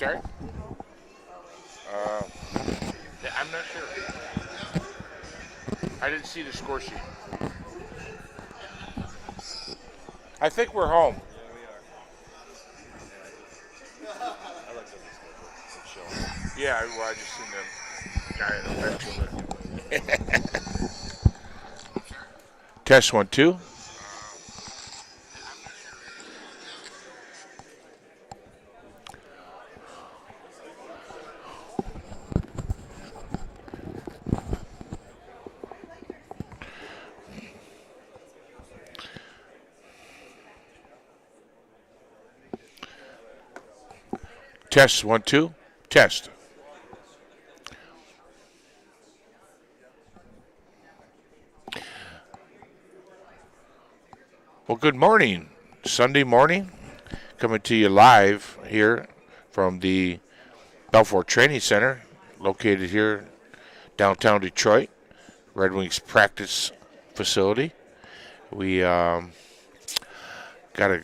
sorry? I'm not sure. I didn't see the score sheet. I think we're home. Yeah, well, I just seen them. Test 1, 2. Test 1, 2. Test. Well, good morning. Sunday morning, coming to you live here from the Belfort Training Center, located here downtown Detroit, Red Wings practice facility. We got a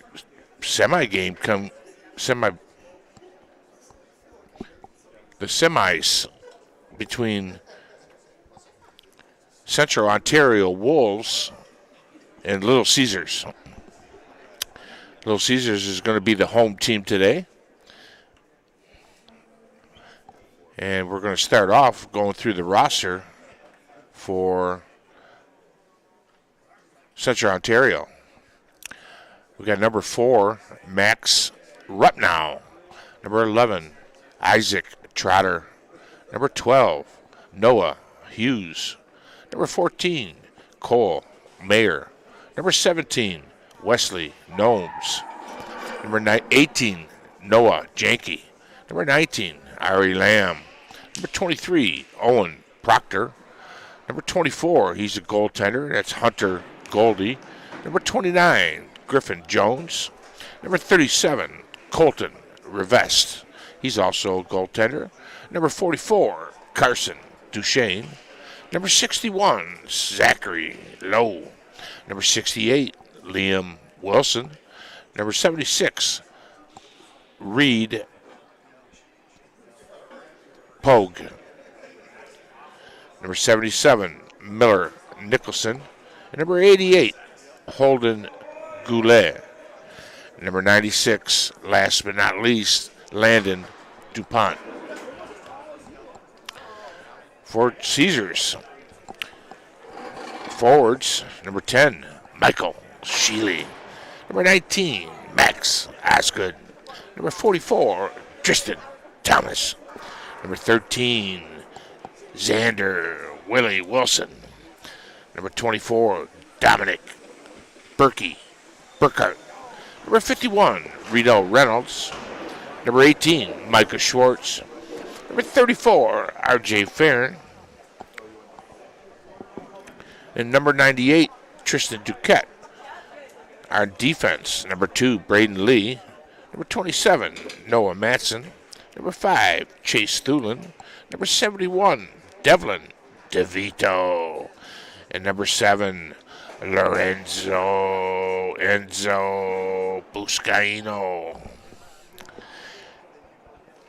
the semis between Central Ontario Wolves and Little Caesars. Little Caesars is going to be the home team today. And we're going to start off going through the roster for Central Ontario. We got number 4, Max Rupnow. Number 11, Isaac Trotter. Number 12, Noah Hughes. Number 14, Cole Mayer. Number 17, Wesley Gnomes. Number 18, Noah Janke. Number 19, Ari Lamb. Number 23, Owen Proctor. Number 24, he's a goaltender. That's Hunter Goldie. Number 29, Griffin Jones. Number 37, Colton Revest. He's also a goaltender. Number 44, Carson Duchesne. Number 61, Zachary Lowe. Number 68, Liam Wilson. Number 76, Reed Pogue. Number 77, Miller Nicholson. And number 88, Holden Goulet. Number 96, last but not least, Landon DuPont. For Caesars, forwards, number 10, Michael Sheely. Number 19, Max Osgood. Number 44, Tristan Thomas. Number 13, Xander Willie Wilson. Number 24, Dominic Burkhart. Number 51, Riedel Reynolds. Number 18, Micah Schwartz. Number 34, R.J. Farron. And number 98, Tristan Duquette. Our defense, number 2, Braden Lee. Number 27, Noah Matson. Number 5, Chase Thulin. Number 71, Devlin DeVito. And number 7, Lorenzo Enzo Buscaino.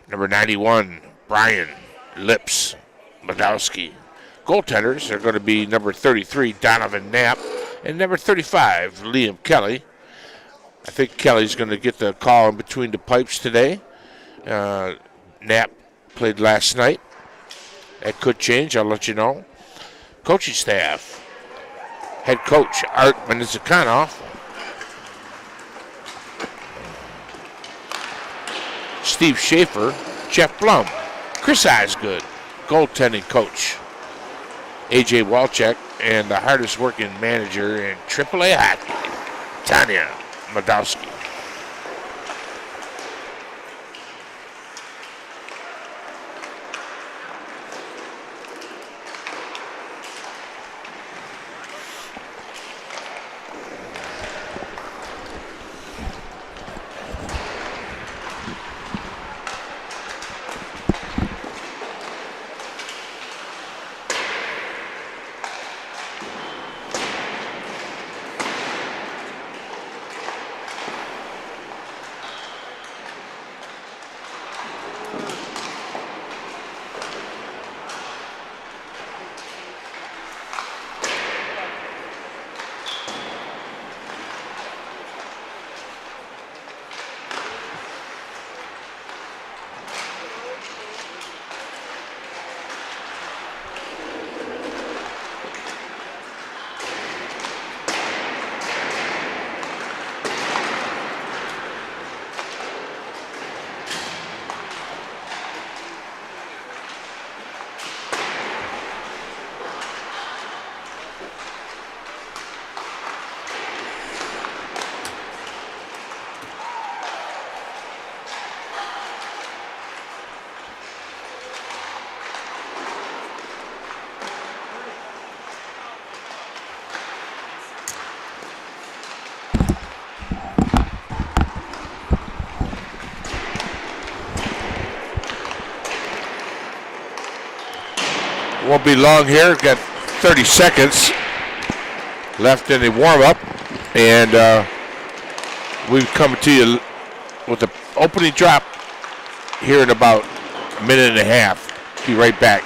Number 91, Brian Lips Madowski. Goaltenders are going to be number 33, Donovan Knapp, and number 35, Liam Kelly. I think Kelly's going to get the call in between the pipes today. Knapp played last night. That could change, I'll let you know. Coaching staff, head coach Art Menizikhanov, Steve Schaefer, Jeff Blum, Chris Osgood, goaltending coach A.J. Walchek, and the hardest working manager in AAA hockey, Tanya Madowski. be long here. Got 30 seconds left in the warm-up. And we've come to you with the opening drop here in about a minute and a half. Be right back.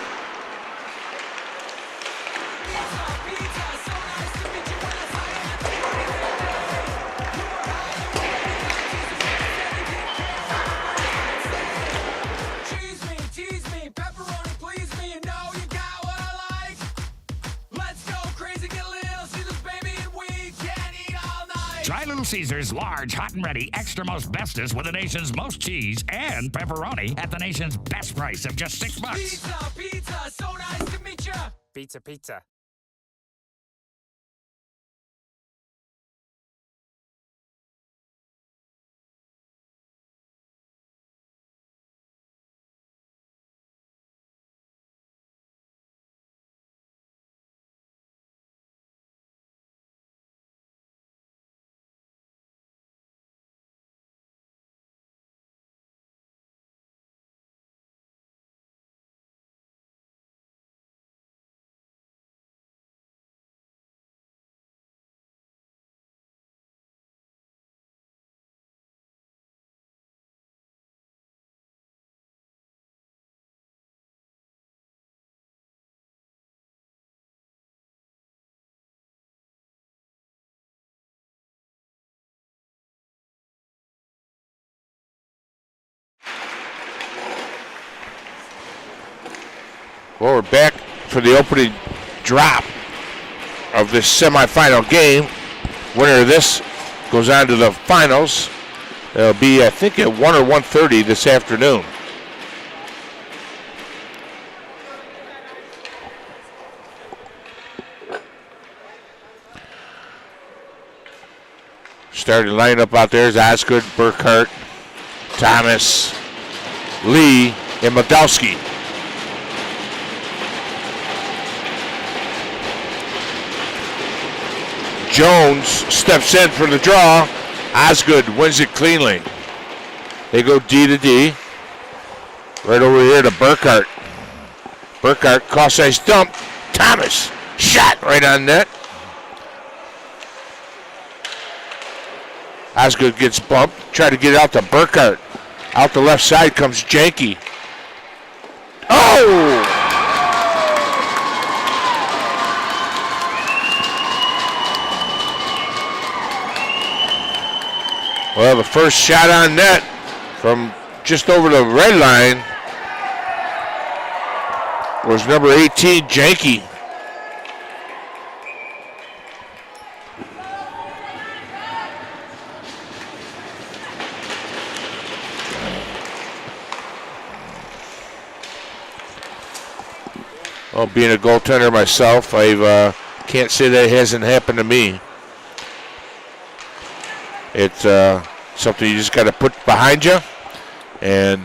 Try Little Caesars large, hot and ready, extra most bestest with the nation's most cheese and pepperoni at the nation's best price of just $6. Pizza, pizza, so nice to meet ya. Pizza, pizza. Well, we're back for the opening drop of this semifinal game. Winner of this goes on to the finals. It'll be, I think, at 1 or 1:30 this afternoon. Starting lineup out there is Osgood, Burkhart, Thomas, Lee, and Madowski. Jones steps in for the draw. Osgood wins it cleanly. They go D to D. Right over here to Burkhart. Burkhart, cross-ice dump. Thomas, shot right on net. Osgood gets bumped. Try to get out to Burkhart. Out the left side comes Janke. Oh! Well, the first shot on net from just over the red line was number 18, Janke. Well, being a goaltender myself, I can't say that hasn't happened to me. It's something you just got to put behind you and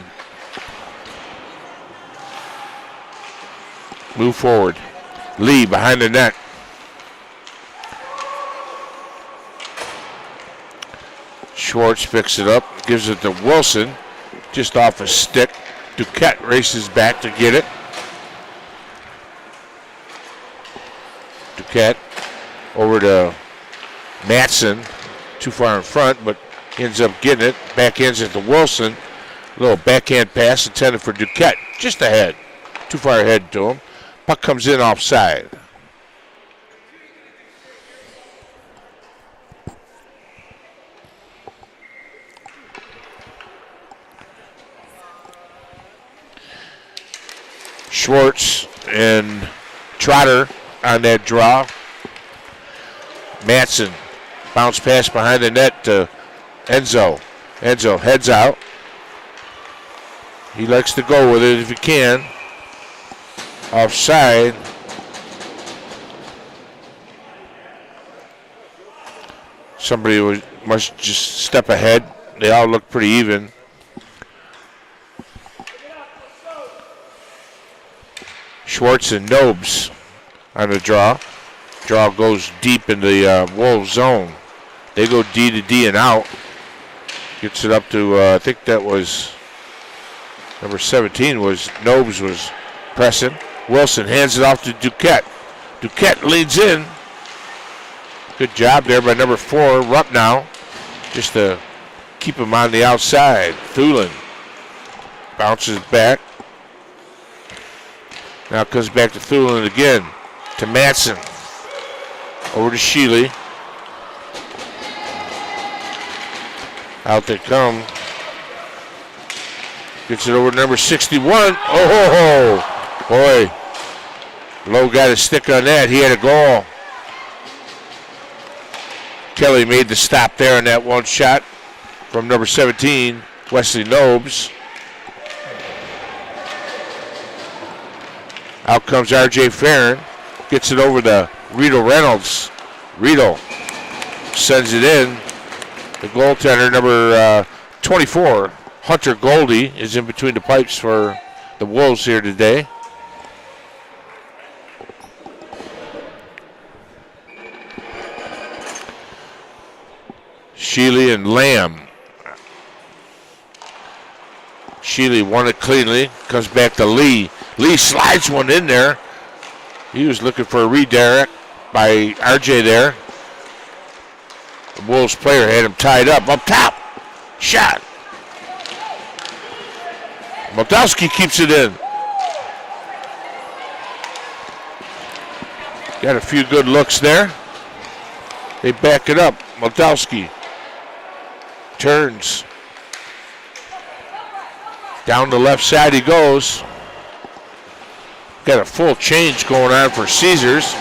move forward. Lee behind the net. Schwartz picks it up, gives it to Wilson, just off a stick. Duquette races back to get it. Duquette over to Matson. Too far in front, but ends up getting it. Backhands it to Wilson. A little backhand pass intended for Duquette. Just ahead. Too far ahead to him. Puck comes in offside. Schwartz and Trotter on that draw. Matson. Bounce pass behind the net to Enzo. Enzo heads out. He likes to go with it if he can. Offside. Somebody must just step ahead. They all look pretty even. Schwartz and Nobes on the draw. Draw goes deep in the Wolves zone. They go D to D and out. Gets it up to, I think that was number 17 was Nobes was pressing. Wilson hands it off to Duquette. Duquette leads in. Good job there by number 4, Rupp now, just to keep him on the outside. Thulin bounces back. Now comes back to Thulin again. To Matson. Over to Sheely. Out they come. Gets it over to number 61. Oh, boy. Lowe got a stick on that. He had a goal. Kelly made the stop there on that one shot from number 17, Wesley Nobes. Out comes R.J. Farron. Gets it over to Rito Reynolds. Rito sends it in. The goaltender, number 24, Hunter Goldie, is in between the pipes for the Wolves here today. Sheely and Lamb. Sheely won it cleanly. Comes back to Lee. Lee slides one in there. He was looking for a redirect by RJ there. The Wolves player had him tied up. Up top. Shot. Moldowski keeps it in. Got a few good looks there. They back it up. Moldowski turns. Down the left side he goes. Got a full change going on for Caesars.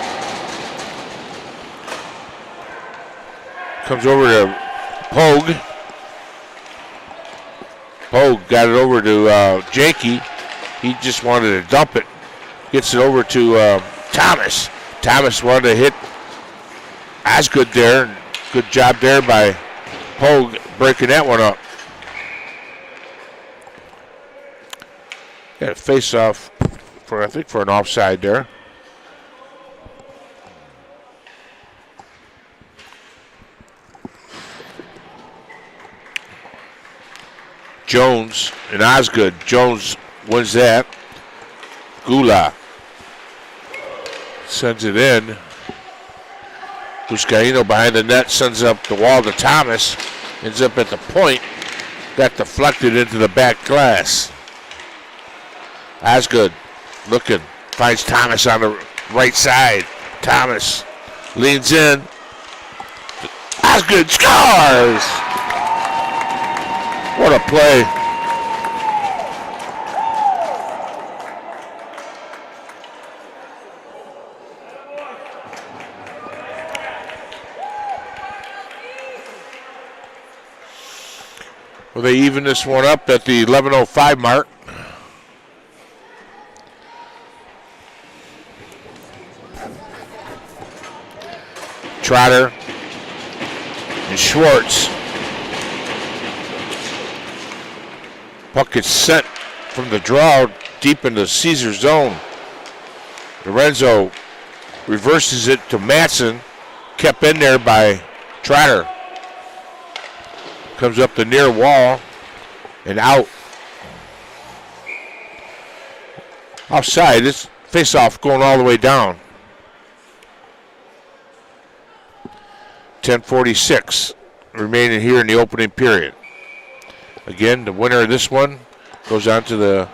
Comes over to Pogue. Pogue got it over to Jakey. He just wanted to dump it. Gets it over to Thomas. Thomas wanted to hit Osgood there. Good job there by Pogue breaking that one up. Got a face off for, I think, for an offside there. Jones and Osgood. Jones wins that. Gula sends it in. Buscaino behind the net sends up the wall to Thomas. Ends up at the point. Got deflected into the back glass. Osgood looking. Finds Thomas on the right side. Thomas leans in. Osgood scores! What a play. Well, they even this one up at the 11:05 mark. Trotter and Schwartz. Puck gets sent from the draw deep into Caesar zone. Lorenzo reverses it to Matson. Kept in there by Trotter. Comes up the near wall and out. Offside. It's face-off going all the way down. 10:46 remaining here in the opening period. Again, the winner of this one goes on to the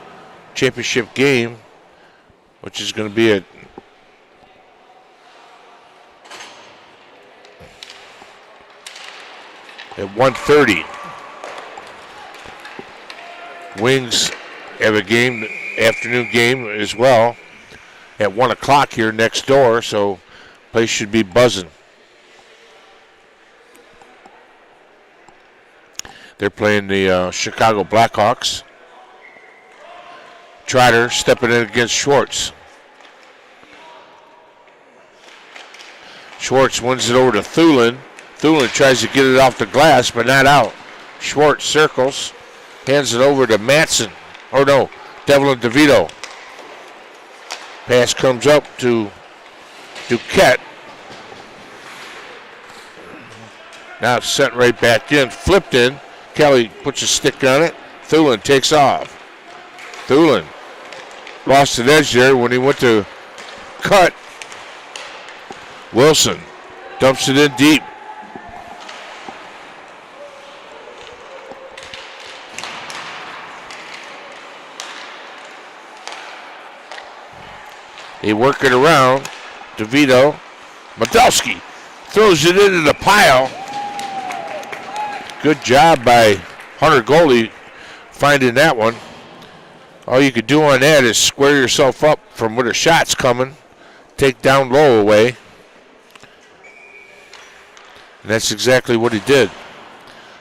championship game, which is going to be at at 1:30. Wings have a game, afternoon game as well, at 1 o'clock here next door, so place should be buzzing. They're playing the Chicago Blackhawks. Trotter stepping in against Schwartz. Schwartz wins it over to Thulin. Thulin tries to get it off the glass, but not out. Schwartz circles, hands it over to Matson. Or no, Devlin DeVito. Pass comes up to Duquette. Now it's sent right back in, flipped in. Kelly puts a stick on it. Thulin takes off. Thulin lost an edge there when he went to cut. Wilson dumps it in deep. They work it around. DeVito. Madowski throws it into the pile. Good job by Hunter Goldie finding that one. All you could do on that is square yourself up from where the shot's coming. Take down low away. And that's exactly what he did.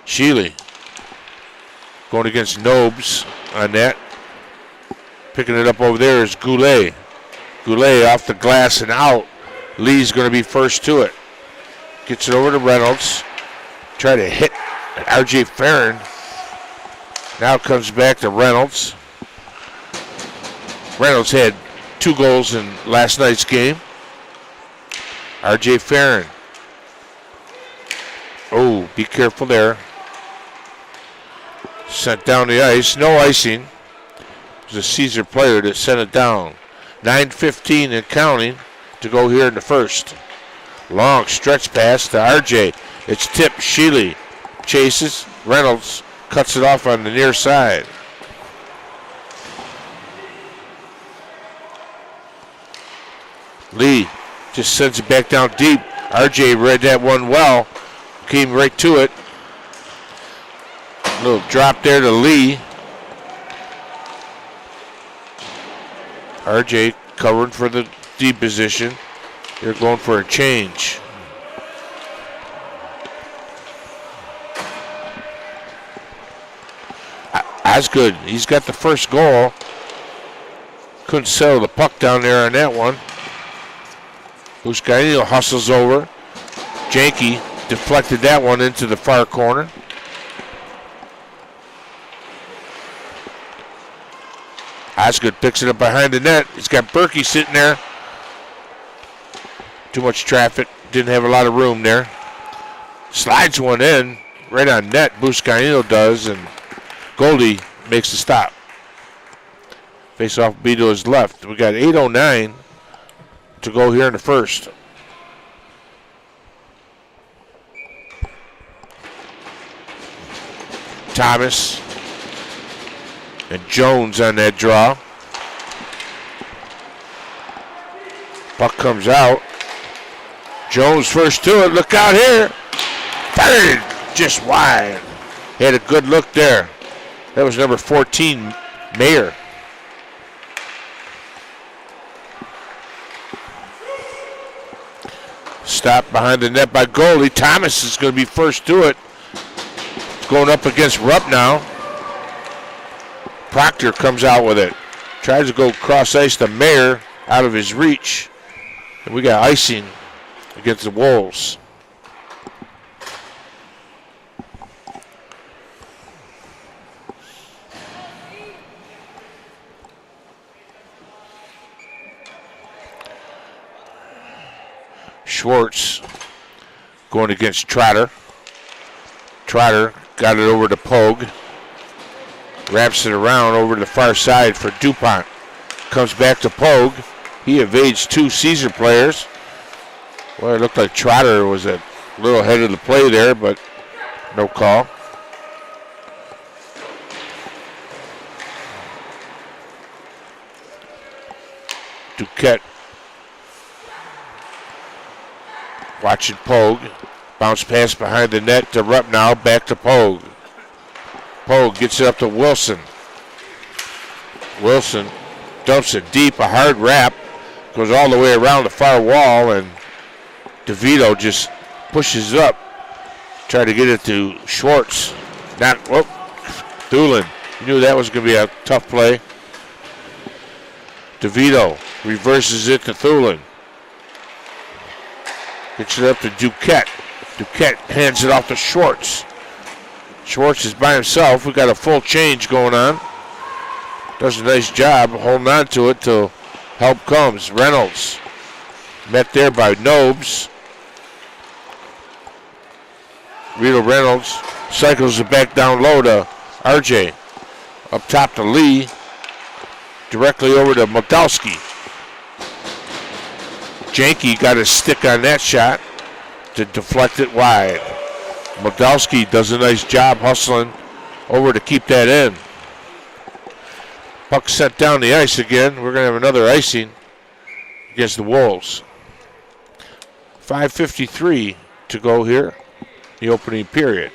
Sheely going against Nobes on that. Picking it up over there is Goulet. Goulet off the glass and out. Lee's going to be first to it. Gets it over to Reynolds. Try to hit R.J. Farron. Now it comes back to Reynolds. Reynolds had 2 goals in last night's game. R.J. Farron. Oh, be careful there. Sent down the ice. No icing. It was a Caesar player that sent it down. 9:15 and counting to go here in the first. Long stretch pass to RJ. It's tipped. Sheely chases. Reynolds cuts it off on the near side. Lee just sends it back down deep. RJ read that one well. Came right to it. Little drop there to Lee. RJ covering for the D position. They're going for a change. Osgood, he's got the first goal. Couldn't settle the puck down there on that one. Buscaino hustles over. Janke deflected that one into the far corner. Osgood picks it up behind the net. He's got Berkey sitting there. Too much traffic. Didn't have a lot of room there. Slides one in. Right on net. Buscaino does. And Goldie makes the stop. Face off B to his left. We got 8:09 to go here in the first. Thomas and Jones on that draw. Puck comes out. Jones first to it. Look out here. Fired just wide. Had a good look there. That was number 14, Mayer. Stopped behind the net by Goldie. Thomas is going to be first to it. Going up against Rupp now. Proctor comes out with it. Tries to go cross ice to Mayer, out of his reach. And we got icing against the Wolves. Schwartz going against Trotter. Trotter got it over to Pogue. Wraps it around over to the far side for DuPont. Comes back to Pogue. He evades 2 Caesar players. Well, it looked like Trotter was a little ahead of the play there, but no call. Duquette watching Pogue. Bounce pass behind the net to Rupp now. Back to Pogue. Pogue gets it up to Wilson. Wilson dumps it deep. A hard wrap. Goes all the way around the far wall. And DeVito just pushes up. Try to get it to Schwartz. Not, whoop. Thulin. You knew that was going to be a tough play. DeVito reverses it to Thulin. Gets it up to Duquette. Duquette hands it off to Schwartz. Schwartz is by himself. We got a full change going on. Does a nice job holding on to it till help comes. Reynolds met there by Nobes. Rito Reynolds cycles it back down low to RJ. Up top to Lee. directly over to Modowski. Janke got a stick on that shot to deflect it wide. Modowski does a nice job hustling over to keep that in. Puck sent down the ice again. We're going to have another icing against the Wolves. 5:53 to go here, the opening period.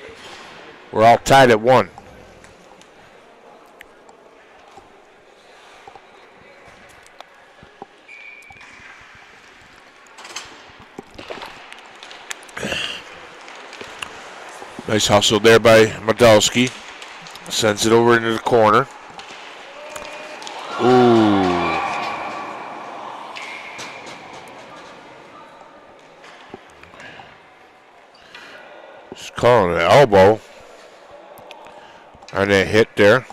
We're all tied at 1. Nice hustle there by Modowski. Sends it over into the corner. Ooh. Just calling an elbow on that hit there.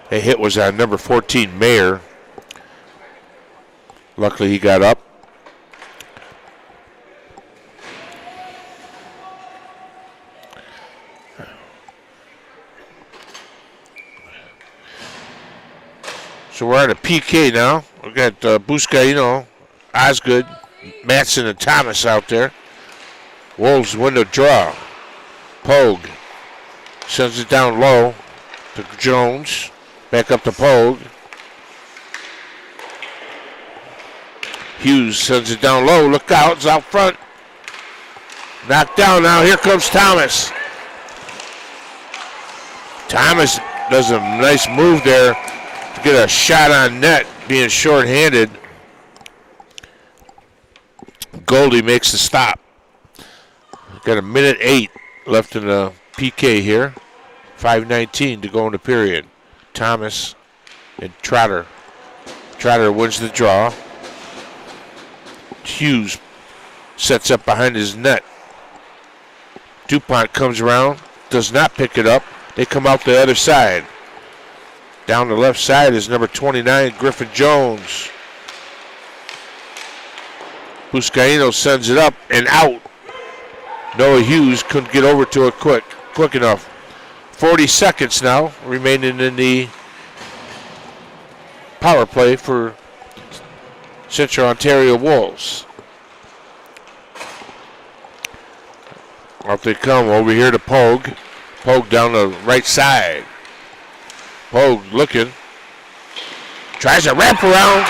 That hit was on number 14, Mayer. Luckily he got up. So we're at a PK now. We've got Buscaino, Osgood, Matson, and Thomas out there. Wolves win the draw. Pogue sends it down low to Jones. Back up to Pogue. Hughes sends it down low. Look out, it's out front. Knocked down now. Here comes Thomas. Thomas does a nice move there to get a shot on net, being short-handed. Goldie makes the stop. Got a minute 8 left in the PK here. 5:19 to go in the period. Thomas and Trotter. Trotter wins the draw. Hughes sets up behind his net. DuPont comes around, does not pick it up. They come out the other side. Down the left side is number 29, Griffin Jones. Buscaino sends it up and out. Noah Hughes couldn't get over to it quick enough. 40 seconds now remaining in the power play for Central Ontario Wolves. Out they come over here to Pogue. Pogue down the right side. Pogue looking. Tries a wrap around.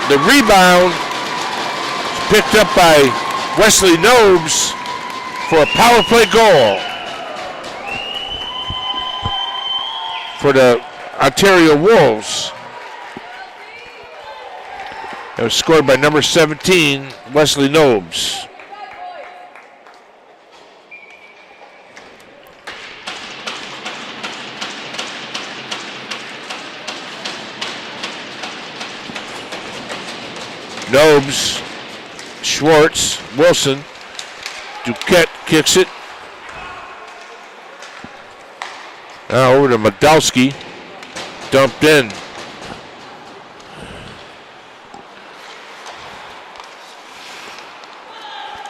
The rebound is picked up by Wesley Nobes for a power play goal for the Ontario Wolves. It was scored by number 17, Wesley Nobes. Nobes, Schwartz, Wilson, Duquette kicks it. Now over to Modowski, dumped in.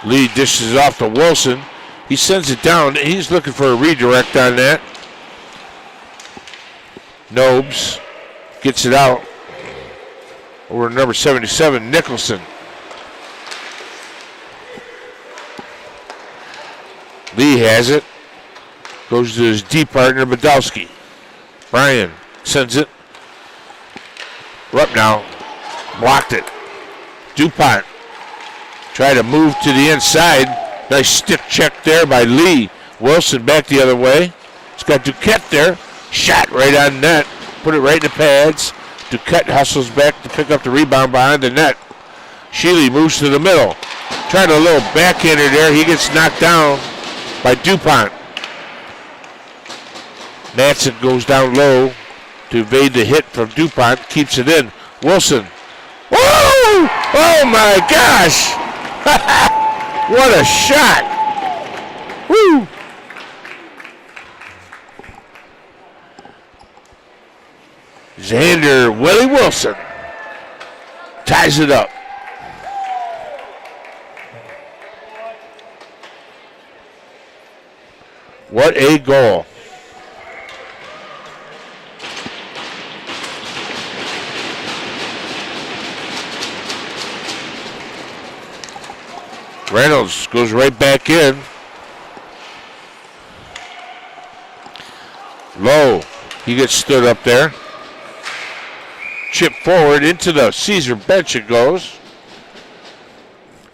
Lee dishes off to Wilson. He sends it down. He's looking for a redirect on that. Nobes gets it out. Over to number 77, Nicholson. Lee has it. Goes to his D partner, Modowski. Bryan sends it. Up now. Blocked it. DuPont tried to move to the inside. Nice stick check there by Lee. Wilson back the other way. It's got Duquette there. Shot right on net. Put it right in the pads. Duquette hustles back to pick up the rebound behind the net. Sheely moves to the middle. Tried a little backhander there. He gets knocked down by DuPont. Matson goes down low to evade the hit from DuPont. Keeps it in. Wilson. Whoa! Oh my gosh! What a shot! Woo! Xander Willie Wilson ties it up. What a goal. Reynolds goes right back in. Low. He gets stood up there. Chip forward into the Caesar bench it goes.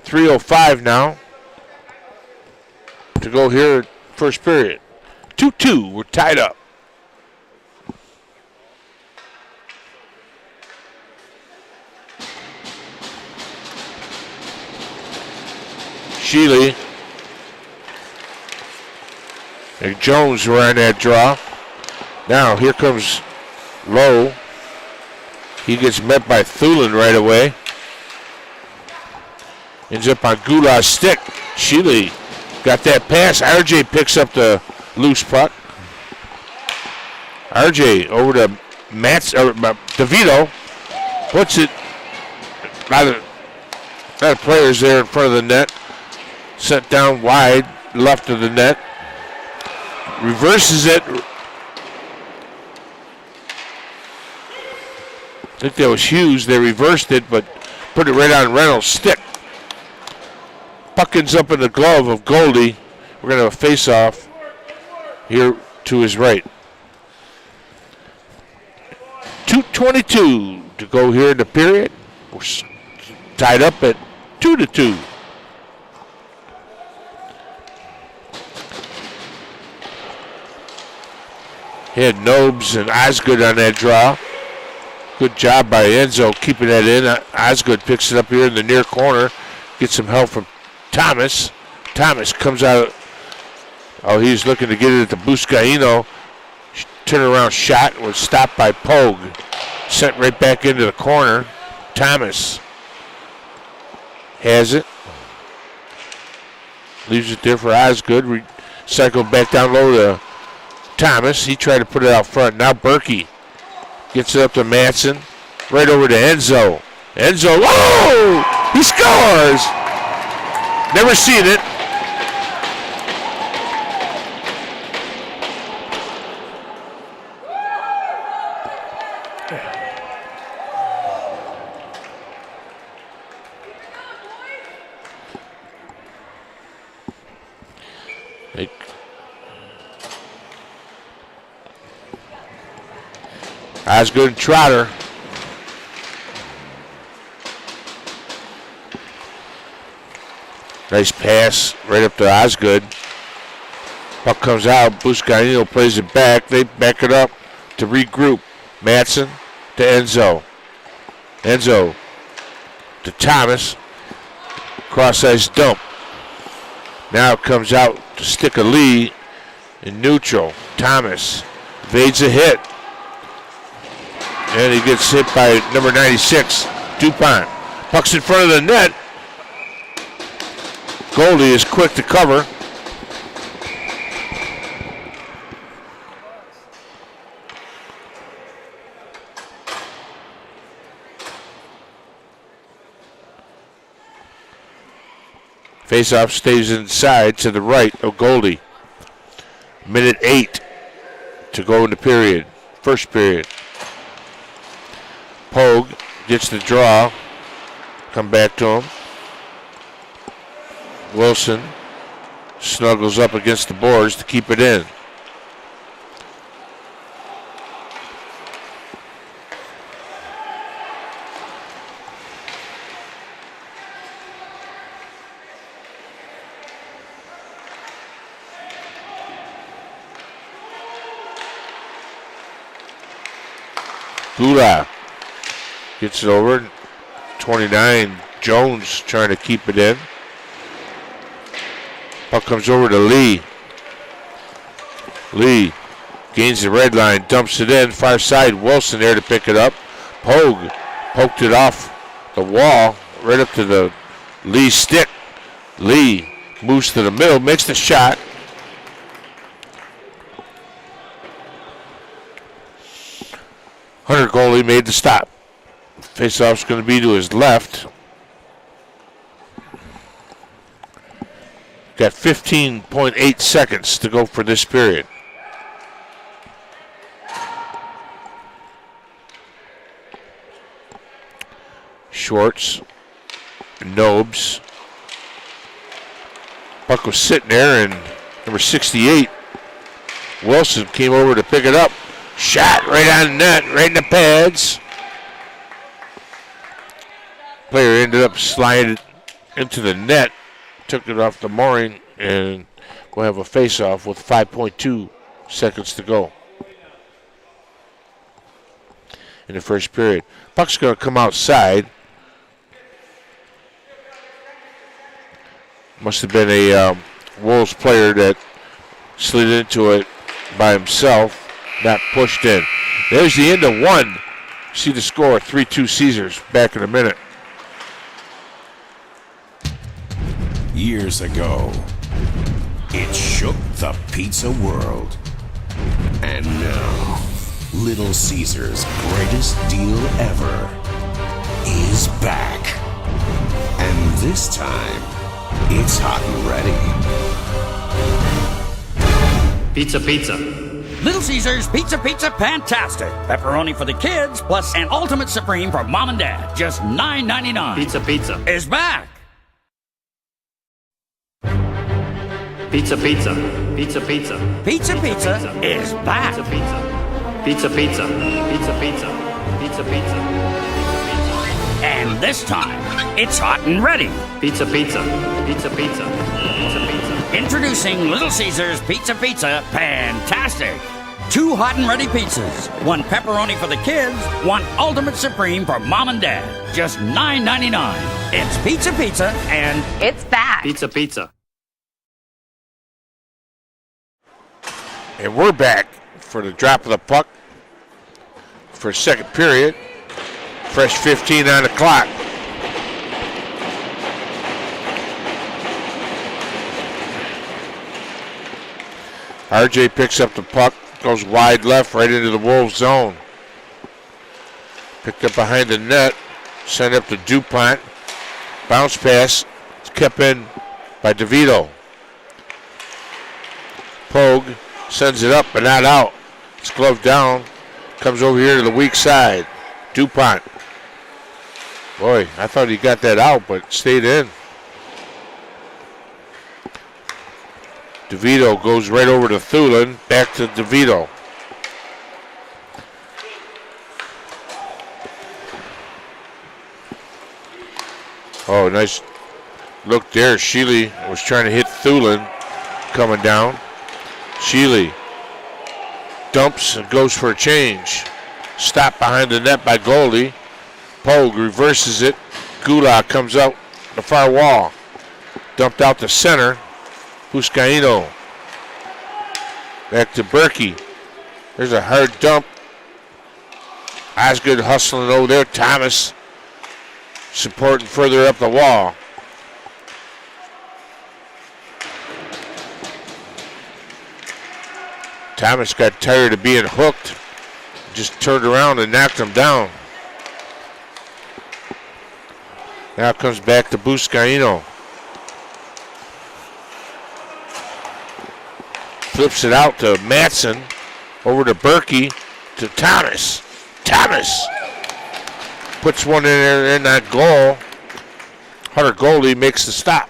3:05 now to go here first period. 2-2. We're tied up. Shealy and Jones were on that draw. Now here comes Lowe. He gets met by Thulin right away. Ends up on Gulah's stick. Shealy got that pass. RJ picks up the loose puck. RJ over to DeVito. Puts it. A lot of players there in front of the net. Sent down wide, left of the net. Reverses it. I think that was Hughes. They reversed it, but put it right on Reynolds' stick. Puck ends up in the glove of Goldie. We're going to have a face-off here to his right. 2:22 to go here in the period. We're tied up at 2-2. He had Nobes and Osgood on that draw. Good job by Enzo keeping that in. Osgood picks it up here in the near corner. Gets some help from Thomas. Thomas comes out. He's looking to get it at the Buscaino. Turnaround shot was stopped by Pogue. Sent right back into the corner. Thomas has it. Leaves it there for Osgood. Recycled back down low to Thomas. He tried to put it out front. Now Berkey gets it up to Matson. Right over to Enzo. Enzo, whoa! He scores! Never seen it. Osgood and Trotter. Nice pass right up to Osgood. Puck comes out. Buscaino plays it back. They back it up to regroup. Matson to Enzo. Enzo to Thomas. Cross-ice dump. Now it comes out to stick a Lee in neutral. Thomas evades a hit. And he gets hit by number 96, DuPont. Puck's in front of the net. Goldie is quick to cover. Faceoff stays inside to the right of Goldie. Minute 8 to go in the period. First period. Pogue gets the draw. Come back to him. Wilson snuggles up against the boards to keep it in. Gulah gets it over. 29, Jones trying to keep it in. Puck comes over to Lee. Lee gains the red line, dumps it in. Far side, Wilson there to pick it up. Pogue poked it off the wall, right up to the Lee stick. Lee moves to the middle, makes the shot. Hunter goalie made the stop. Faceoff's going to be to his left. Got 15.8 seconds to go for this period. Schwartz, Nobes, Puck was sitting there, and number 68, Wilson, came over to pick it up. Shot right on the net, right in the pads. Player ended up sliding into the net, took it off the mooring, and we'll have a face-off with 5.2 seconds to go in the first period. Puck's going to come outside. Must have been a Wolves player that slid into it by himself, not pushed in. There's the end of one. See the score, 3-2 Caesars. Back in a minute. Years ago, it shook the pizza world. And now, Little Caesars' greatest deal ever is back. And this time, it's hot and ready. Pizza, pizza. Little Caesars Pizza Fantastic. Pepperoni for the kids, plus an Ultimate Supreme for mom and dad. Just $9.99. Pizza, pizza. Is back. Pizza, pizza. Pizza, pizza. Pizza is back. Pizza, pizza. Pizza, pizza. Pizza, pizza. Pizza, pizza. And this time, it's hot and ready. Pizza, pizza. Pizza, pizza. Pizza, pizza. Introducing Little Caesars Pizza Fantastic. 2 hot and ready pizzas. 1 pepperoni for the kids, 1 Ultimate Supreme for mom and dad. Just $9.99. It's pizza and It's back. Pizza, pizza. And we're back for the drop of the puck for second period. Fresh 15 on the clock. RJ picks up the puck, goes wide left right into the Wolves zone. Picked up behind the net, sent up to DuPont. Bounce pass, it's kept in by DeVito. Pogue sends it up but not out. It's gloved down, comes over here to the weak side. DuPont. Boy, I thought he got that out, but stayed in. DeVito goes right over to Thulin, back to DeVito. Oh, nice look there. Sheely was trying to hit Thulin coming down. Sheely dumps and goes for a change. Stopped behind the net by Goldie. Pogue reverses it. Gula comes out the far wall. Dumped out the center. Buscaino. Back to Berkey. There's a hard dump. Osgood hustling over there. Thomas supporting further up the wall. Thomas got tired of being hooked. Just turned around and knocked him down. Now comes back to Buscaino. Flips it out to Matson. Over to Berkey. To Thomas. Thomas puts one in there in that goal. Hunter Goldie makes the stop.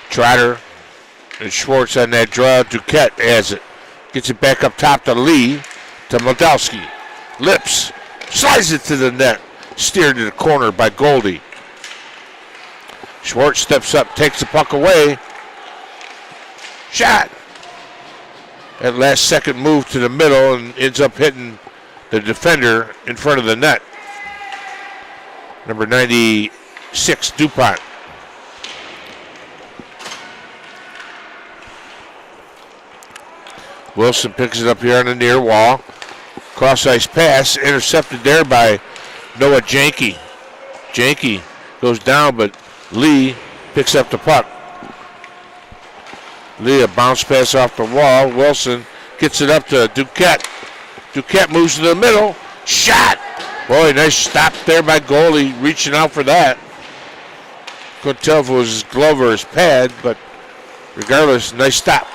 Trotter and Schwartz on that draw. Duquette has it. Gets it back up top to Lee. To Moldowski. Lips. Slides it to the net. Steered to the corner by Goldie. Schwartz steps up. Takes the puck away. Shot. That last second move to the middle and ends up hitting the defender in front of the net. Number 96, DuPont. Wilson picks it up here on the near wall. Cross-ice pass, intercepted there by Noah Janke. Janke goes down, but Lee picks up the puck. Lee, a bounce pass off the wall. Wilson gets it up to Duquette. Duquette moves to the middle. Shot! Boy, nice stop there by goalie, reaching out for that. Couldn't tell if it was his glove or his pad, but regardless, nice stop.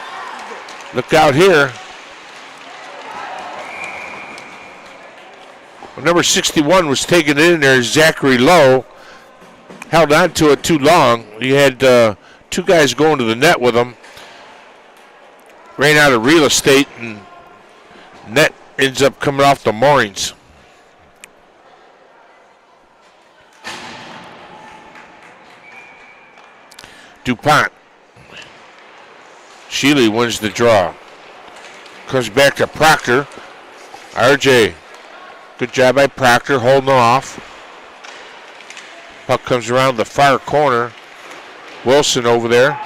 Look out here. Well, number 61 was taken in there. Zachary Lowe held on to it too long. He had two guys going to the net with him. Ran out of real estate, and net ends up coming off the moorings. DuPont. Shealy wins the draw. Comes back to Proctor. RJ. Good job by Proctor holding off. Puck comes around the far corner. Wilson over there.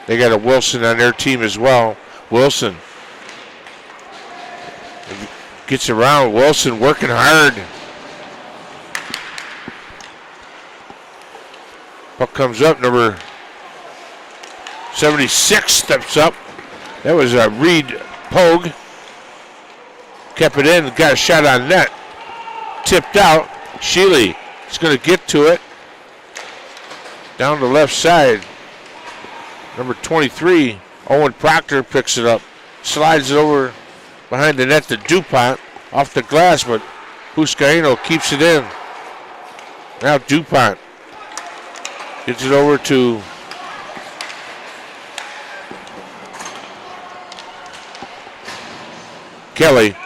They got a Wilson on their team as well. Wilson gets around. Wilson working hard. Puck comes up. Number 76 steps up. That was a Reed Pogue. Kept it in. Got a shot on net. Tipped out. Shealy is going to get to it. Down the left side. Number 23, Owen Proctor picks it up. Slides it over behind the net to DuPont. Off the glass, but Buscaino keeps it in. Now DuPont gets it over to Kelly.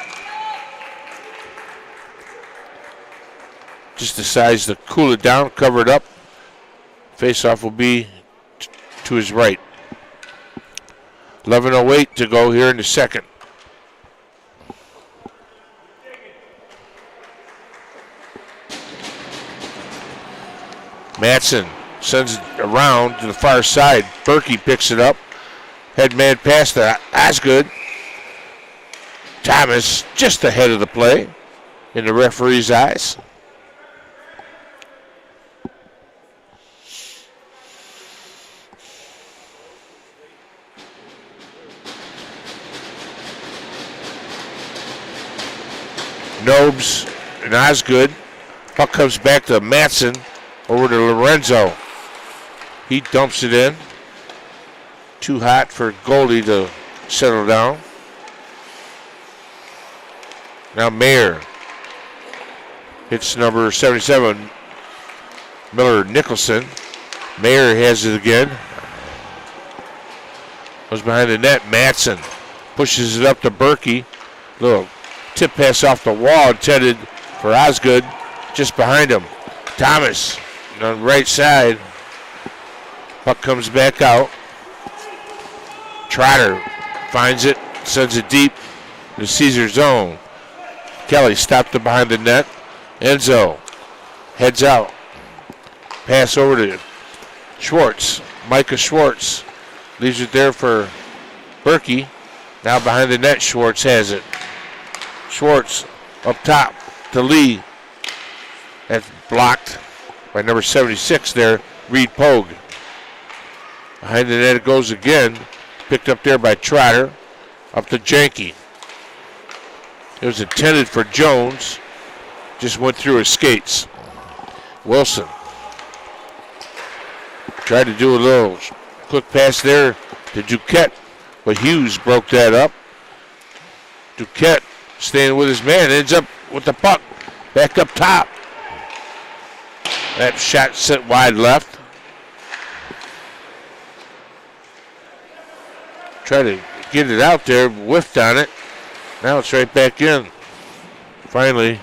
Just decides to cool it down, cover it up. Face-off will be to his right. 11:08 to go here in the second. Madsen sends it around to the far side. Berkey picks it up. Head man pass to Osgood. Thomas just ahead of the play in the referee's eyes. Nobes and Osgood. Puck comes back to Madsen. Over to Lorenzo. He dumps it in. Too hot for Goldie to settle down. Now Mayer hits number 77, Miller Nicholson. Mayer has it again. Goes behind the net. Madsen pushes it up to Berkey. Little tip pass off the wall intended for Osgood. Just behind him. Thomas on the right side. Puck comes back out. Trotter finds it, sends it deep to Caesar zone. Kelly stopped it behind the net. Enzo heads out. Pass over to Schwartz. Micah Schwartz leaves it there for Berkey. Now behind the net, Schwartz has it. Schwartz up top to Lee. That's blocked by number 76 there, Reed Pogue. Behind the net it goes again. Picked up there by Trotter. Up to Janke. It was intended for Jones. Just went through his skates. Wilson tried to do a little quick pass there to Duquette, but Hughes broke that up. Duquette staying with his man, ends up with the puck back up top. That shot sent wide left. Try to get it out there, whiffed on it. Now it's right back in. Finally,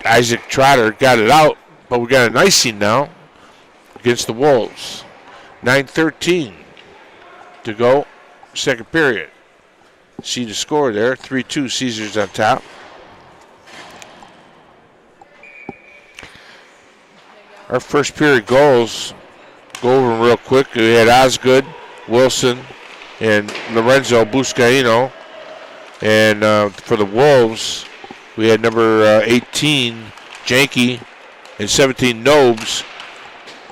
Isaac Trotter got it out, but we got an icing now against the Wolves. 9:13 to go, second period. See the score there, 3-2, Caesars on top. Our first period goals, go over them real quick. We had Osgood, Wilson, and Lorenzo Buscaino. And for the Wolves, we had number 18, Janke, and 17, Nobes,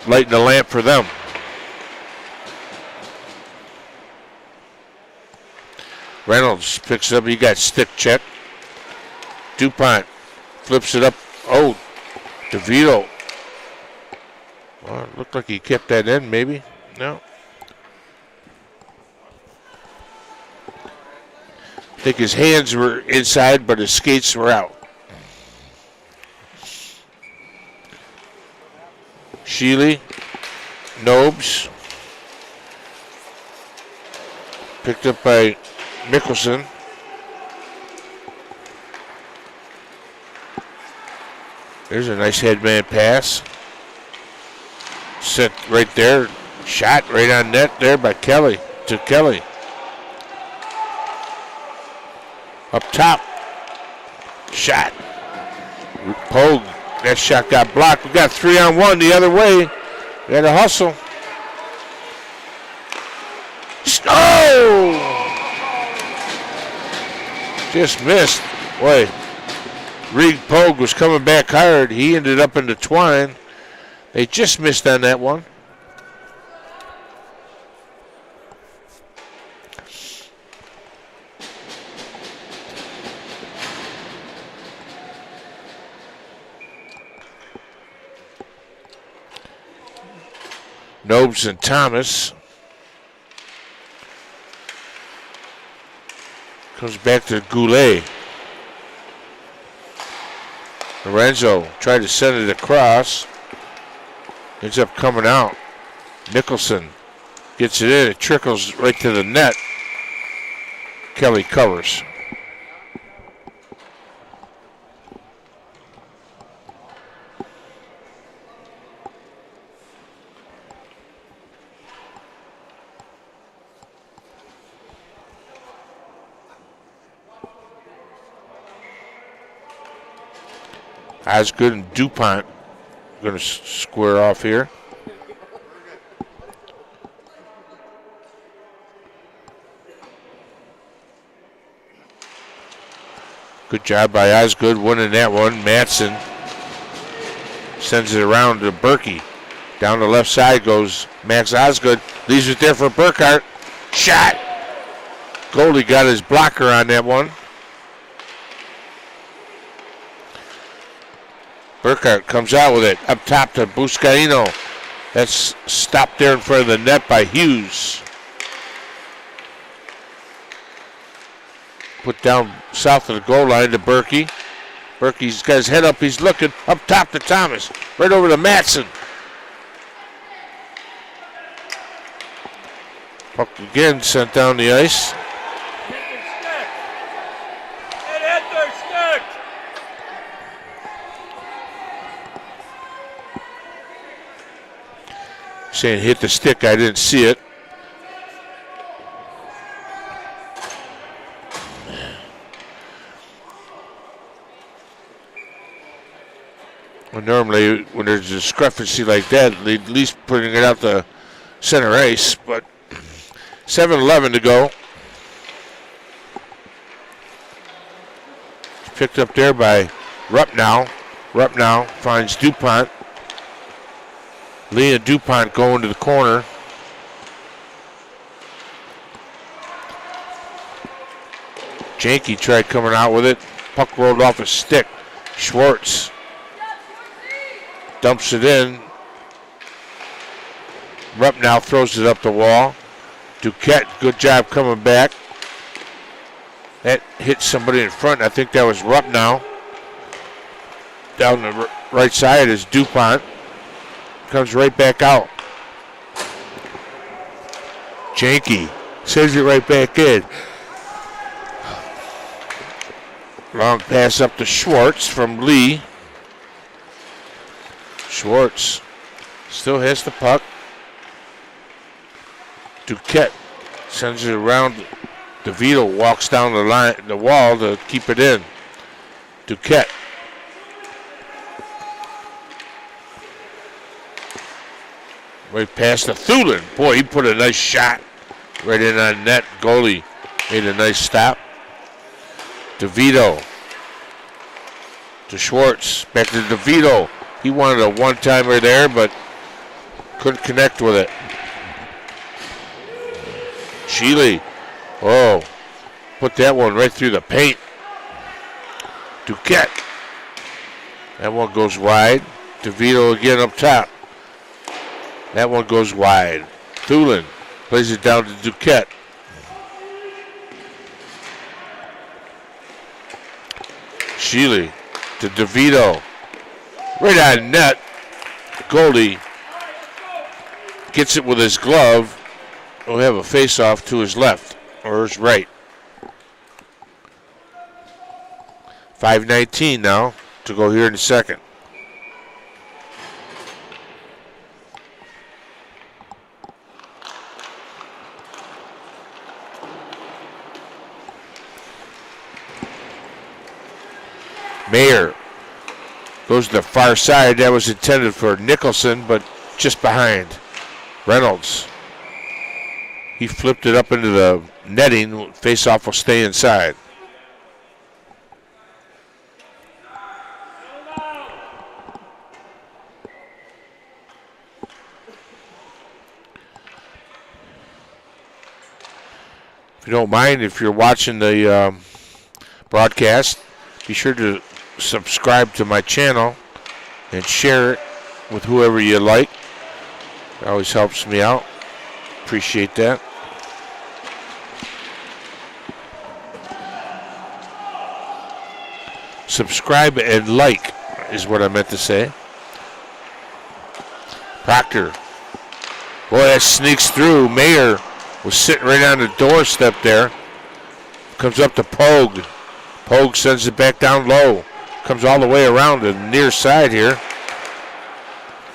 lighting the lamp for them. Reynolds picks it up. He got stick check. DuPont flips it up. Oh, DeVito Well, it looked like he kept that in, maybe. No. I think his hands were inside, but his skates were out. Sheely, Nobes, picked up by Mickelson. There's a nice headman pass. Set right there, shot right on net there by Kelly, to Kelly. Up top, shot. Pogue, that shot got blocked. We got 3-on-1 the other way. We had a hustle. Oh! Just missed. Boy, Reed Pogue was coming back hard. He ended up in the twine. They just missed on that one. Nobes and Thomas. Comes back to Goulet. Lorenzo tried to send it across. Ends up coming out. Mickelson gets it in. It trickles right to the net. Kelly covers. Osgood and DuPont going to square off here. Good job by Osgood winning that one. Matson sends it around to Berkey. Down the left side goes Max Osgood. Leaves it there for Burkhart. Shot. Goldie got his blocker on that one. Burkhart comes out with it. Up top to Buscaino. That's stopped there in front of the net by Hughes. Put down south of the goal line to Berkey. Berkey's got his head up. He's looking up top to Thomas. Right over to Matson. Puck again sent down the ice. Saying hit the stick, I didn't see it. Well, normally, when there's a discrepancy like that, they at least putting it out the center ice, but 7:11 to go. Picked up there by Rupnow. Rupnow finds DuPont. Lee and DuPont going to the corner. Janke tried coming out with it. Puck rolled off his stick. Schwartz dumps it in. Rupnow throws it up the wall. Duquette, good job coming back. That hit somebody in front. I think that was Rupnow. Down the right side is DuPont. Comes right back out. Janke sends it right back in. Long pass up to Schwartz from Lee. Schwartz still has the puck. Duquette sends it around. DeVito walks down the wall to keep it in. Duquette. Right past the Thulin. Boy, he put a nice shot right in on net. Goalie made a nice stop. DeVito to Schwartz. Back to DeVito. He wanted a one-timer there, but couldn't connect with it. Sheely. Oh, put that one right through the paint. Duquette. That one goes wide. DeVito again up top. That one goes wide. Thulin plays it down to Duquette. Sheely to DeVito. Right on net. Goldie gets it with his glove. We'll have a face-off to his left or his right. 5:19 now to go here in the second. Mayer goes to the far side. That was intended for Nicholson, but just behind. Reynolds. He flipped it up into the netting. Face-off will stay inside. If you don't mind, if you're watching the broadcast, be sure to subscribe to my channel and share it with whoever you like. It always helps me out. Appreciate that. Subscribe and like is what I meant to say. Proctor. Boy, that sneaks through. Mayer was sitting right on the doorstep there. Comes up to Pogue. Pogue sends it back down low. Comes all the way around the near side here.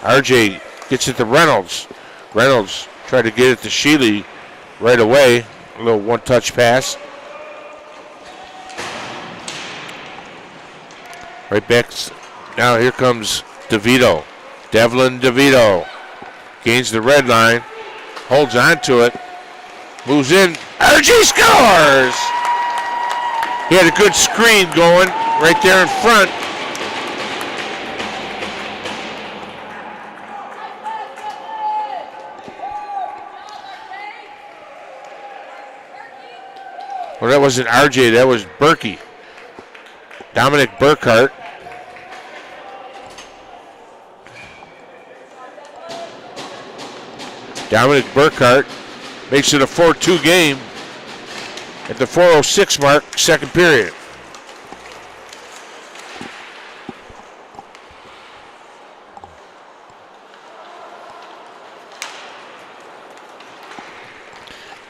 RJ gets it to Reynolds. Reynolds tried to get it to Sheely right away. A little one-touch pass. Right back. Now here comes DeVito. Devlin DeVito. Gains the red line. Holds on to it. Moves in. RJ scores! He had a good screen going right there in front. Well, that wasn't RJ, that was Berkey. Dominic Burkhart. Dominic Burkhart makes it a 4-2 game at the 4:06 mark, second period.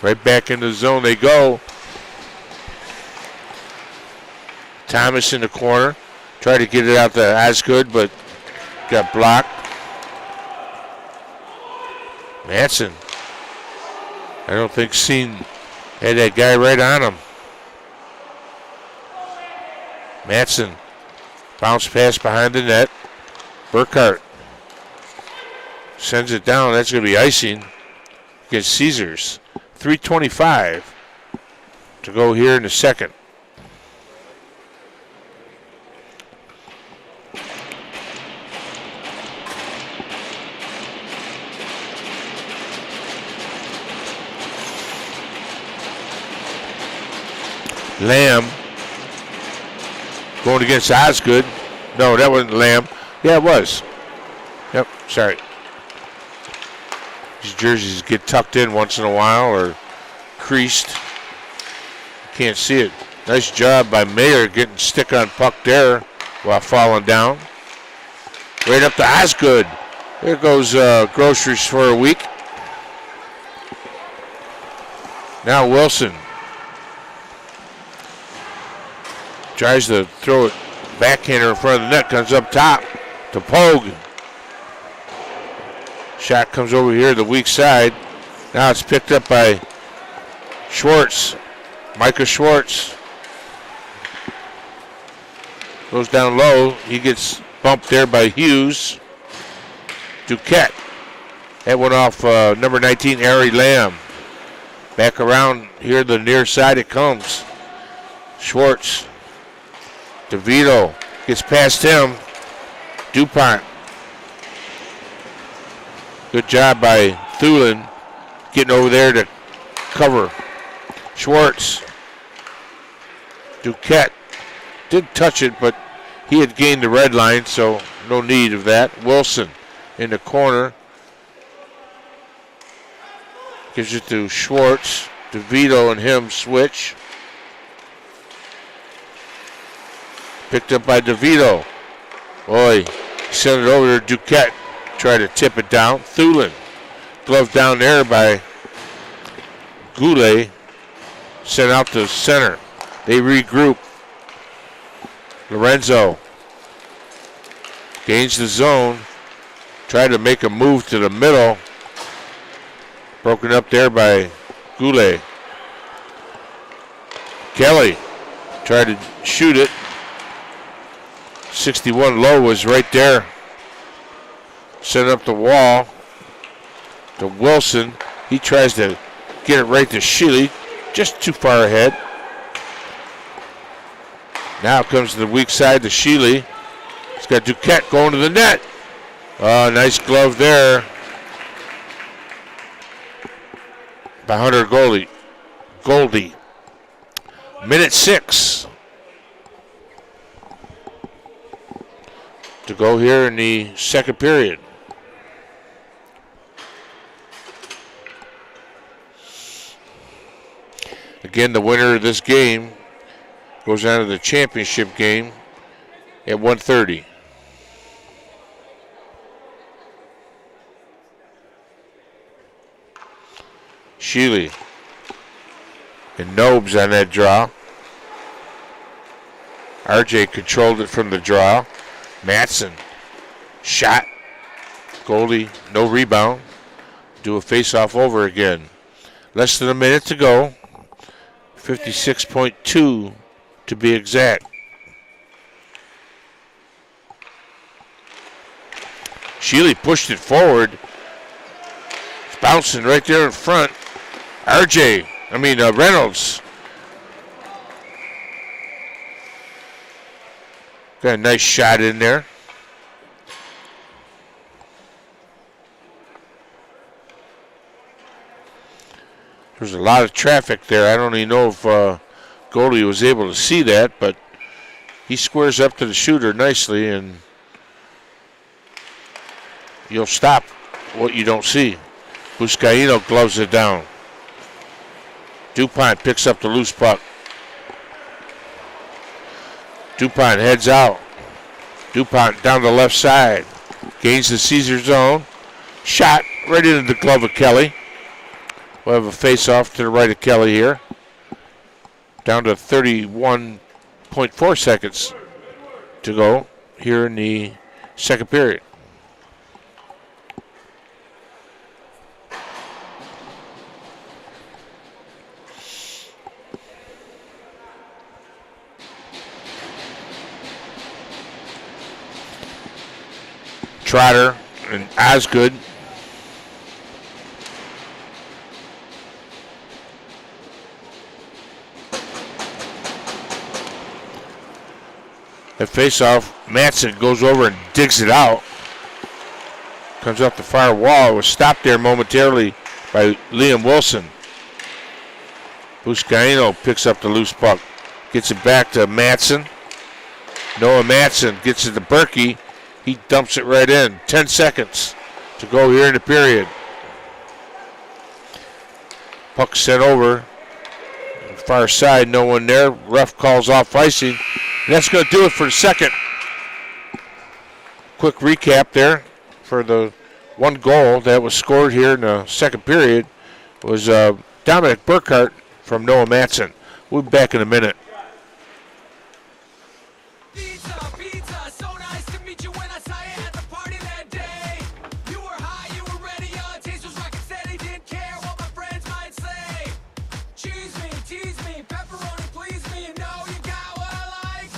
Right back in the zone they go. Thomas in the corner. Tried to get it out to Osgood, but got blocked. Matson. I don't think had that guy right on him. Matson. Bounce pass behind the net. Burkhart sends it down. That's going to be icing against Caesars. 3:25 to go here in the second. Lamb going against Osgood. No, that wasn't Lamb. Yeah, it was. Yep, sorry. These jerseys get tucked in once in a while or creased. Can't see it. Nice job by Mayer getting stick on puck there while falling down. Right up to Osgood. There goes groceries for a week. Now Wilson tries to throw it backhander in front of the net. Comes up top to Pogue. Shot comes over here to the weak side. Now it's picked up by Schwartz. Micah Schwartz. Goes down low. He gets bumped there by Hughes. Duquette. That went off number 19, Ari Lamb. Back around here the near side it comes. Schwartz. DeVito gets past him. DuPont. Good job by Thulin getting over there to cover. Schwartz. Duquette did touch it, but he had gained the red line, so no need of that. Wilson in the corner. Gives it to Schwartz. DeVito and him switch. Picked up by DeVito. Boy, sent it over to Duquette. Try to tip it down. Thulin. Glove down there by Goulet. Sent out to center. They regroup. Lorenzo gains the zone. Tried to make a move to the middle. Broken up there by Goulet. Kelly tried to shoot it. 61 low was right there. Set up the wall to Wilson. He tries to get it right to Sheely. Just too far ahead. Now comes to the weak side to Sheely. He's got Duquette going to the net. Oh, nice glove there by Hunter Goldie. Minute 6 to go here in the second period. Again, the winner of this game goes on to the championship game at 1:30. Sheely and Nobes on that draw. RJ controlled it from the draw. Matson shot. Goldie, no rebound. Do a face-off over again. Less than a minute to go. 56.2 to be exact. Sheely pushed it forward. It's bouncing right there in front. Reynolds. Got a nice shot in there. There's a lot of traffic there. I don't even know if Goldie was able to see that, but he squares up to the shooter nicely, and you'll stop what you don't see. Buscaino gloves it down. DuPont picks up the loose puck. DuPont heads out. DuPont down the left side. Gains the Caesar zone. Shot right into the glove of Kelly. We'll have a face-off to the right of Kelly here. Down to 31.4 seconds to go here in the second period. Trotter and Osgood. At face-off, Matson goes over and digs it out. Comes up the far wall. It was stopped there momentarily by Liam Wilson. Buscaino picks up the loose puck. Gets it back to Matson. Noah Matson gets it to Berkey. He dumps it right in. 10 seconds to go here in the period. Puck sent over. Far side, no one there. Ref calls off icing. And that's going to do it for the second. Quick recap there for the one goal that was scored here in the second period was Dominic Burkhart from Noah Matson. We'll be back in a minute. Pizza, pizza, so nice to meet you. When I saw you at the party that day, you were high, you were ready, your taste was rockin' steady, didn't care what my friends might say. Cheese me, tease me, pepperoni please me, you know you got what I like.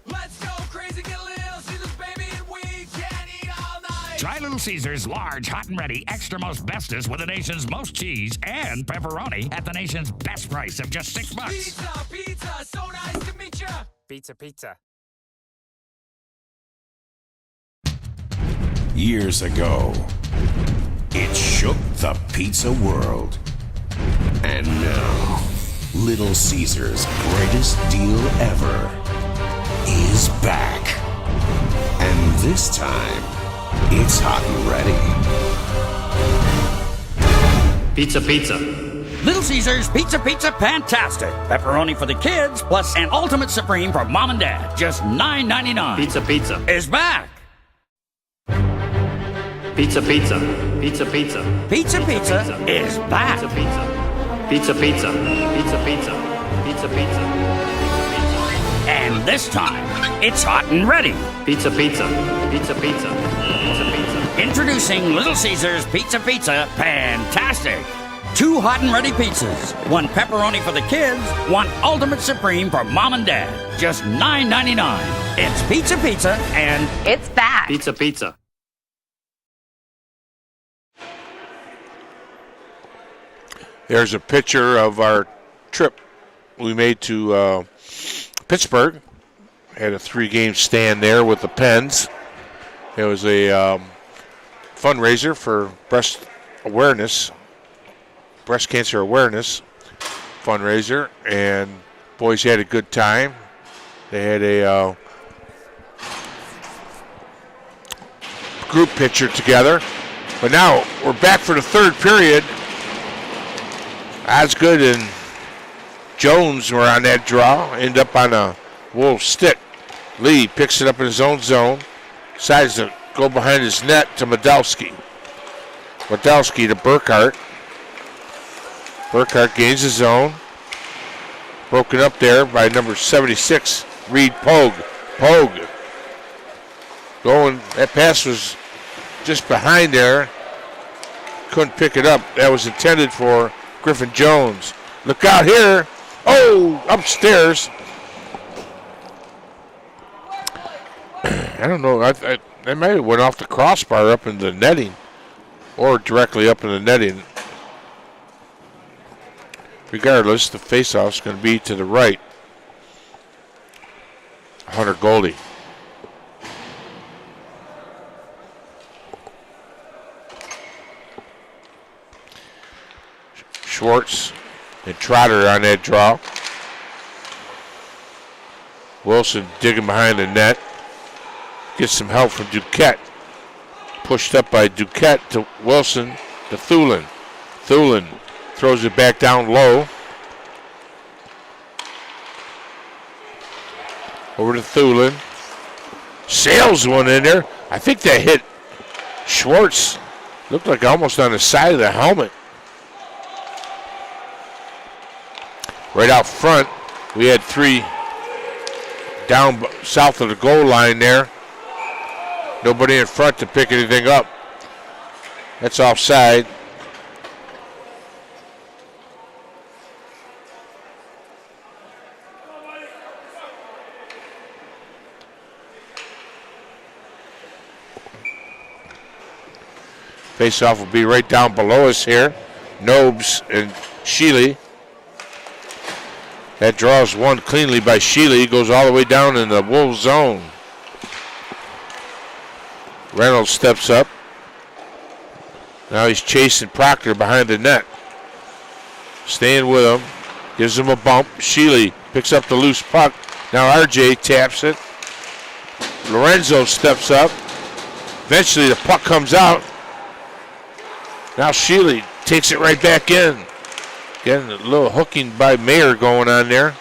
Let's go crazy, get Little Caesars, baby, and we can eat all night. Try Little Caesars large, hot and ready, extra most bestest with the nation's most cheese and pepperoni at the nation's best price of just $6. Pizza, pizza, so nice to meet you. Pizza, pizza. Years ago, it shook the pizza world. And now, Little Caesars' greatest deal ever is back. And this time, it's hot and ready. Pizza Pizza. Little Caesars Pizza Pizza Fantastic. Pepperoni for the kids, plus an Ultimate Supreme for Mom and Dad. Just $9.99. Pizza Pizza. Is back. Pizza Pizza. Pizza Pizza. Pizza Pizza is back. Pizza Pizza. Pizza Pizza. Pizza Pizza. Pizza Pizza. And this time, it's hot and ready. Pizza Pizza. Pizza Pizza. Pizza Pizza. Introducing Little Caesars Pizza Pizza Fantastic. 2 hot and ready pizzas. 1 pepperoni for the kids, 1 Ultimate Supreme for Mom and Dad. Just $9.99. It's Pizza Pizza and It's back. Pizza Pizza. There's a picture of our trip we made to Pittsburgh. Had a 3-game stand there with the Pens. It was a fundraiser for breast cancer awareness fundraiser, and boys had a good time. They had a group picture together. But now we're back for the third period. Osgood and Jones were on that draw, end up on a Wolf stick. Lee picks it up in his own zone, decides to go behind his net to Medowski. Medowski to Burkhart. Burkhart gains his zone. Broken up there by number 76, Reed Pogue. Pogue going, that pass was just behind there. Couldn't pick it up. That was intended for Griffin Jones. Look out here. Oh, upstairs. I don't know. They might have went off the crossbar up in the netting or directly up in the netting. Regardless, the faceoff is going to be to the right. Hunter Goldie. Schwartz and Trotter on that draw. Wilson digging behind the net. Gets some help from Duquette. Pushed up by Duquette to Wilson to Thulin. Thulin throws it back down low. Over to Thulin. Sails one in there. I think that hit Schwartz. Looked like almost on the side of the helmet. Right out front, we had 3 down south of the goal line there. Nobody in front to pick anything up. That's offside. Face-off will be right down below us here. Nobes and Sheely. That draws one cleanly by Sheely. Goes all the way down in the Wolves zone. Reynolds steps up. Now he's chasing Proctor behind the net. Staying with him. Gives him a bump. Sheely picks up the loose puck. Now RJ taps it. Lorenzo steps up. Eventually the puck comes out. Now Sheely takes it right back in. Getting a little hooking by Mayer going on there.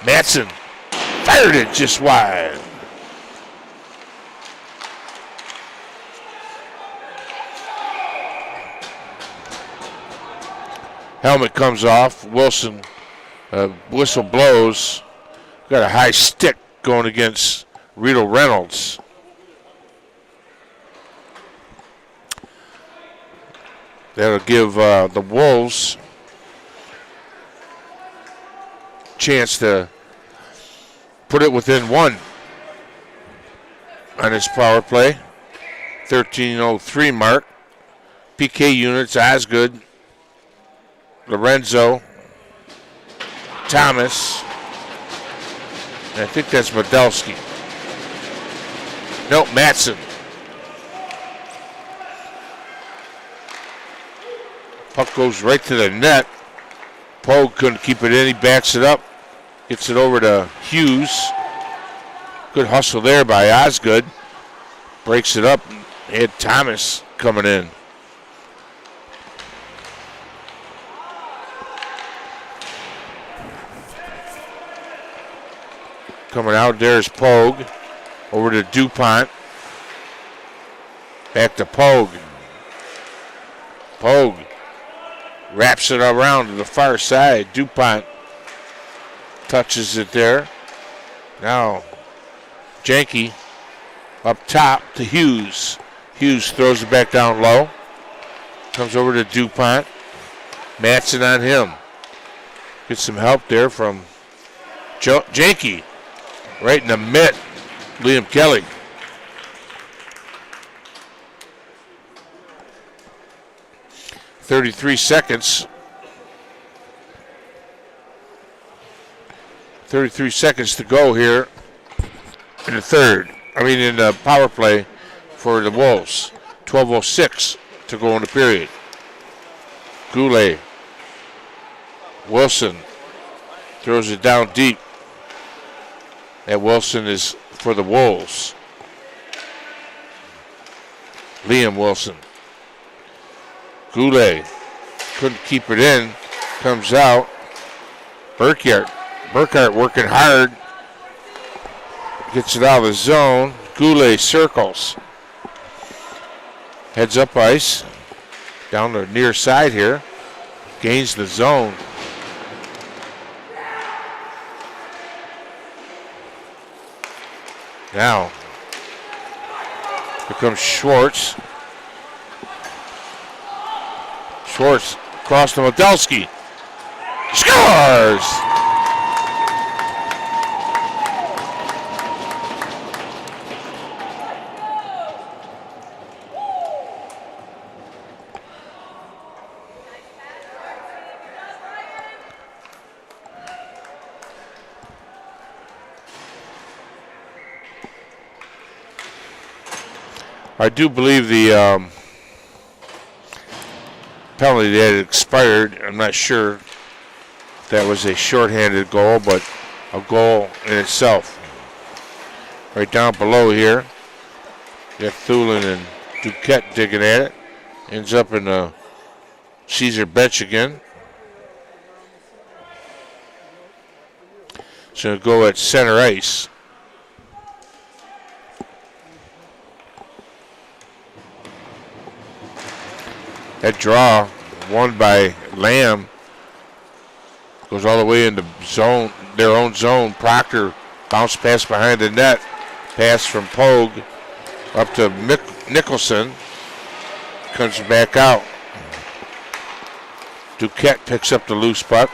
Matson fired it just wide. Helmet comes off. Wilson whistle blows. Got a high stick going against Rito Reynolds. That'll give the Wolves a chance to put it within 1 on his power play. 13:03 mark. PK units, Osgood, Lorenzo, Thomas, and I think that's Medowski. Nope, Matson. Puck goes right to the net. Pogue couldn't keep it in. He backs it up. Gets it over to Hughes. Good hustle there by Osgood. Breaks it up. Ed Thomas coming in. Coming out there is Pogue. Over to DuPont. Back to Pogue. Pogue wraps it around to the far side. DuPont touches it there. Now Janke up top to Hughes. Hughes throws it back down low. Comes over to DuPont. Matson on him. Gets some help there from Janke. Right in the mitt. Liam Kelly. .33 seconds. 33 seconds to go here in the third. In the power play for the Wolves. 12:06 to go in the period. Goulet. Wilson throws it down deep. That Wilson is for the Wolves. Liam Wilson. Goulet couldn't keep it in. Comes out. Burkhart working hard. Gets it out of the zone. Goulet circles. Heads up ice. Down the near side here. Gains the zone. Now, here comes Schwartz. Schwartz across to Modelski. Scores! I do believe the penalty that had expired. I'm not sure if that was a shorthanded goal, but a goal in itself. Right down below here, you got Thulin and Duquette digging at it. Ends up in the Caesar bench again. So go at center ice. That draw, won by Lamb, goes all the way into zone, their own zone. Proctor bounce pass behind the net. Pass from Pogue up to Nicholson. Comes back out. Duquette picks up the loose puck.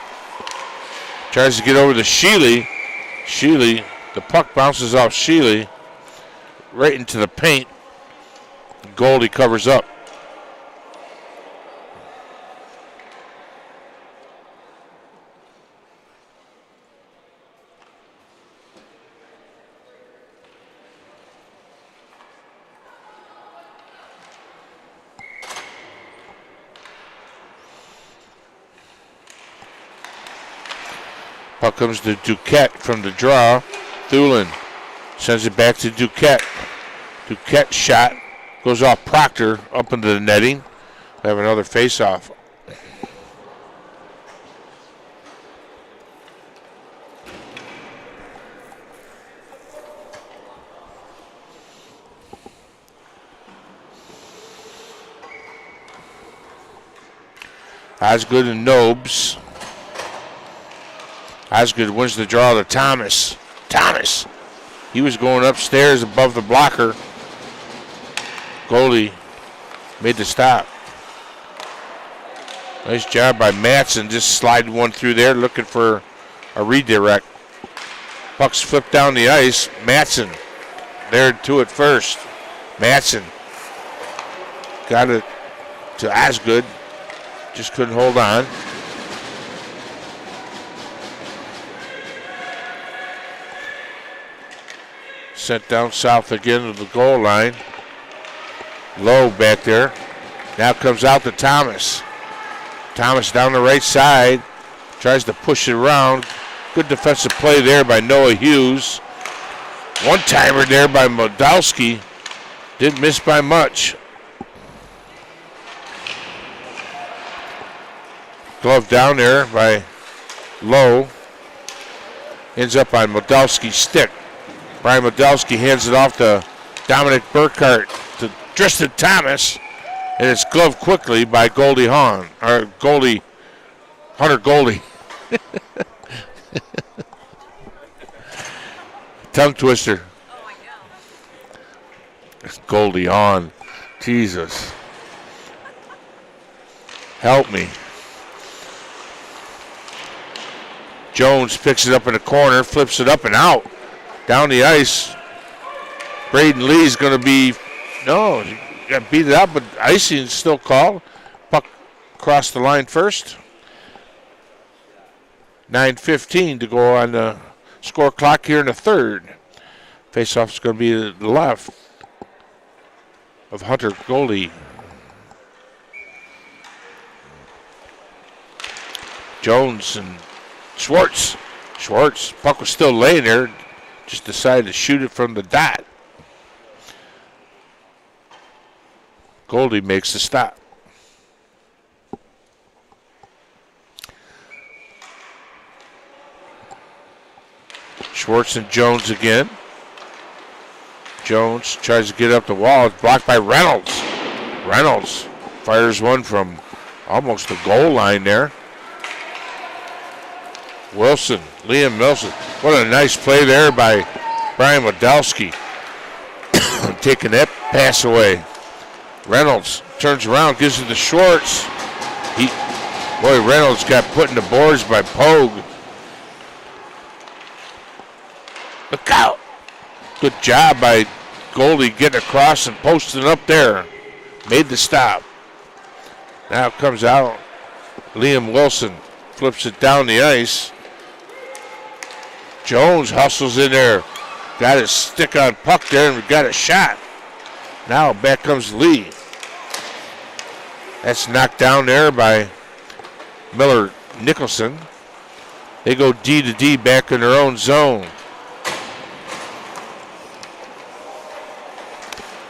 Tries to get over to Sheely. Sheely, the puck bounces off Sheely right into the paint. Goldie covers up. Puck comes to Duquette from the draw. Thulin sends it back to Duquette. Duquette shot goes off Proctor up into the netting. They have another face-off. Osgood and Nobes. Osgood wins the draw to Thomas. Thomas. He was going upstairs above the blocker. Goldie made the stop. Nice job by Matson. Just sliding one through there looking for a redirect. Puck's flipped down the ice. Matson there to it first. Matson got it to Osgood. Just couldn't hold on. Sent down south again to the goal line. Low back there. Now comes out to Thomas. Thomas down the right side. Tries to push it around. Good defensive play there by Noah Hughes. One-timer there by Modowski. Didn't miss by much. Glove down there by Lowe. Ends up on Modelsky's stick. Brian Modelsky hands it off to Dominic Burkhart to Tristan Thomas. And it's gloved quickly by Goldie Hawn. Or Goldie, Hunter Goldie. Tongue twister. It's Goldie Hawn. Jesus. Help me. Jones picks it up in the corner, flips it up and out. Down the ice. Braden Lee's going to be, no, he got beat it out, but icing is still called. Puck across the line first. 9:15 to go on the score clock here in the third. Faceoff is going to be to the left of Hunter Goldie. Jones and Schwartz. Puck was still laying there. Just decided to shoot it from the dot. Goldie makes the stop. Schwartz and Jones again. Jones tries to get up the wall. It's blocked by Reynolds. Reynolds fires one from almost the goal line there. Wilson, Liam Wilson. What a nice play there by Brian Modelsky. Taking that pass away. Reynolds turns around, gives it to Schwartz. Reynolds got put in the boards by Pogue. Look out. Good job by Goldie getting across and posting up there. Made the stop. Now it comes out. Liam Wilson flips it down the ice. Jones hustles in there. Got his stick on puck there and got a shot. Now back comes Lee. That's knocked down there by Miller Nicholson. They go D to D back in their own zone.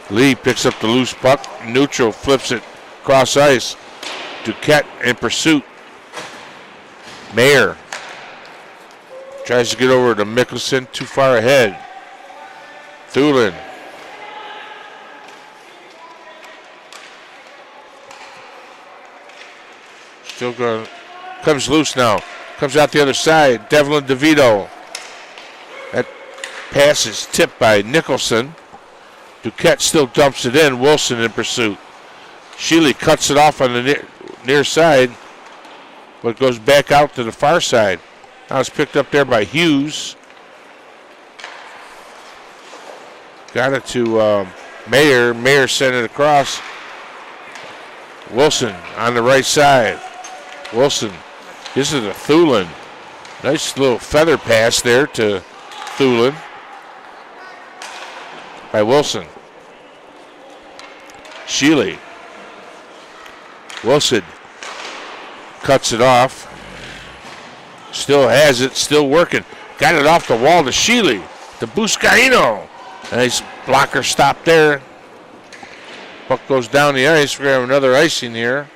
Lee picks up the loose puck. Neutral flips it cross ice. Duquette in pursuit. Mayer tries to get over to Mickelson, too far ahead. Thulin. Still going. Comes loose now. Comes out the other side. Devlin DeVito. That pass is tipped by Nicholson. Duquette still dumps it in. Wilson in pursuit. Sheely cuts it off on the near side, but goes back out to the far side. Now it's picked up there by Hughes. Got it to Mayer. Mayer sent it across. Wilson on the right side. Wilson. This is a Thulin. Nice little feather pass there to Thulin by Wilson. Sheely. Wilson cuts it off. Still has it, still working. Got it off the wall to Sheely, to Buscaino. Nice blocker stop there. Puck goes down the ice. We're going to have another icing here.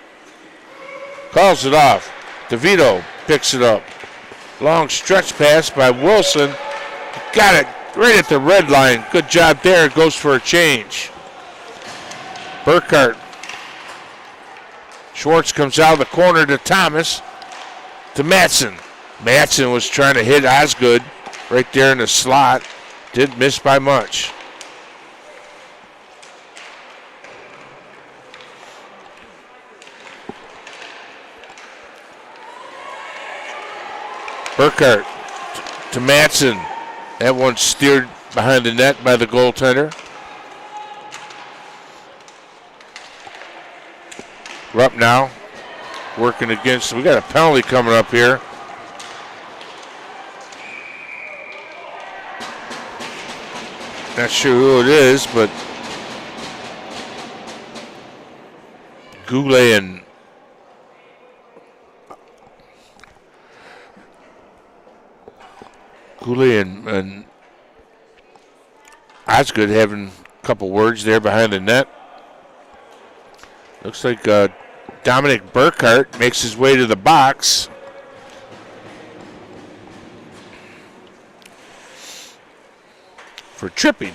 Calls it off. DeVito picks it up. Long stretch pass by Wilson. Got it right at the red line. Good job there. Goes for a change. Burkhart. Schwartz comes out of the corner to Thomas. To Matson. Matson was trying to hit Osgood right there in the slot. Didn't miss by much. Burkhart to Matson. That one steered behind the net by the goaltender. Rupp now working against. We got a penalty coming up here. Not sure who it is, but Goulet and Osgood having Couple words there behind the net. Looks like Dominic Burkhart makes his way to the box. For tripping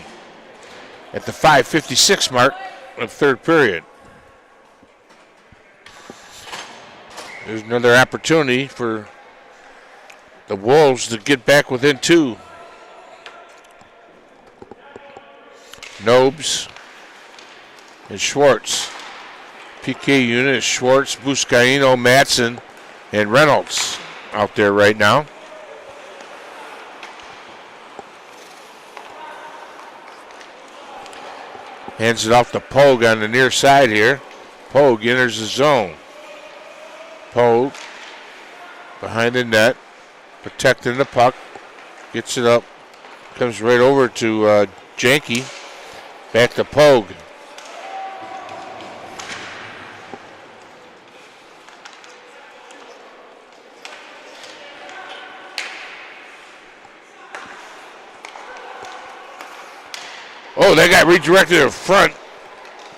at the 5:56 mark of third period. There's another opportunity for the Wolves to get back within 2. Nobes and Schwartz. PK unit is Schwartz, Buscaino, Matson, and Reynolds out there right now. Hands it off to Pogue on the near side here. Pogue enters the zone. Pogue behind the net, protecting the puck. Gets it up. Comes right over to Janke. Back to Pogue. Oh, that got redirected in front.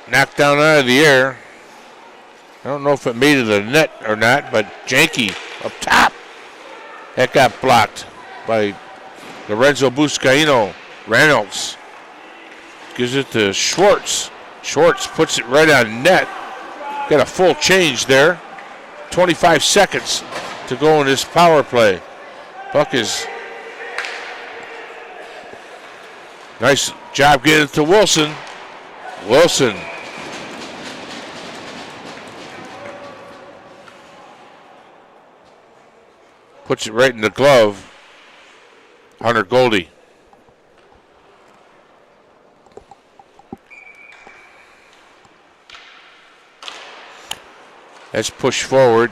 Knocked down out of the air. I don't know if it made it to the net or not, but Janke up top. That got blocked by Lorenzo Buscaino. Reynolds gives it to Schwartz. Schwartz puts it right on net. Got a full change there. 25 seconds to go in this power play. Puck is... Nice job getting it to Wilson. Wilson. Puts it right in the glove. Hunter Goldie. That's pushed forward.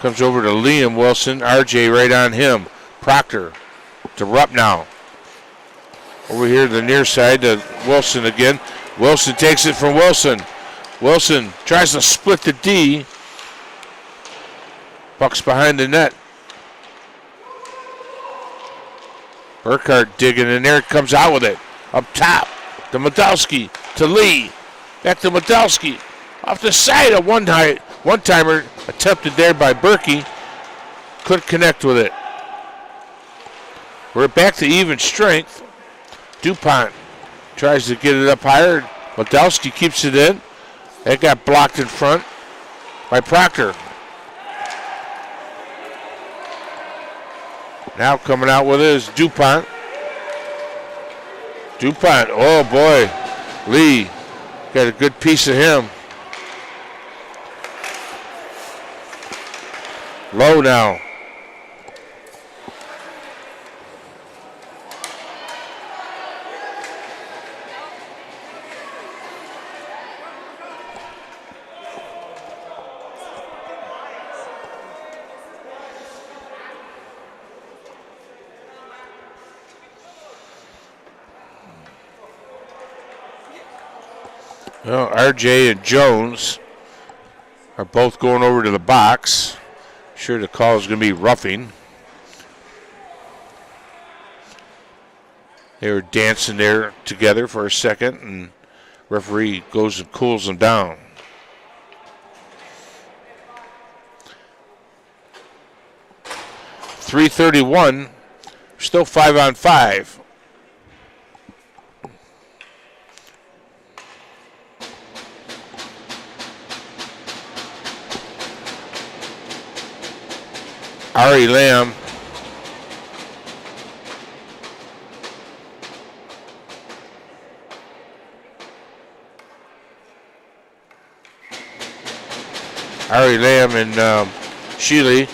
Comes over to Liam Wilson. RJ right on him. Proctor to Rupp now. Over here to the near side to Wilson again. Wilson takes it from Wilson. Wilson tries to split the D. Puck's behind the net. Burkhart digging in there. Comes out with it. Up top to Modowski. To Lee. Back to Modowski. Off the side of one-timer attempted there by Berkey. Couldn't connect with it. We're back to even strength. DuPont tries to get it up higher. Modowski keeps it in. That got blocked in front by Proctor. Now coming out with it is DuPont. DuPont, oh boy. Lee got a good piece of him. Low now. Well, RJ and Jones are both going over to the box. Sure, the call is going to be roughing. They were dancing there together for a second, and referee goes and cools them down. .331, still 5-on-5. Ari Lamb. Ari Lamb and Sheely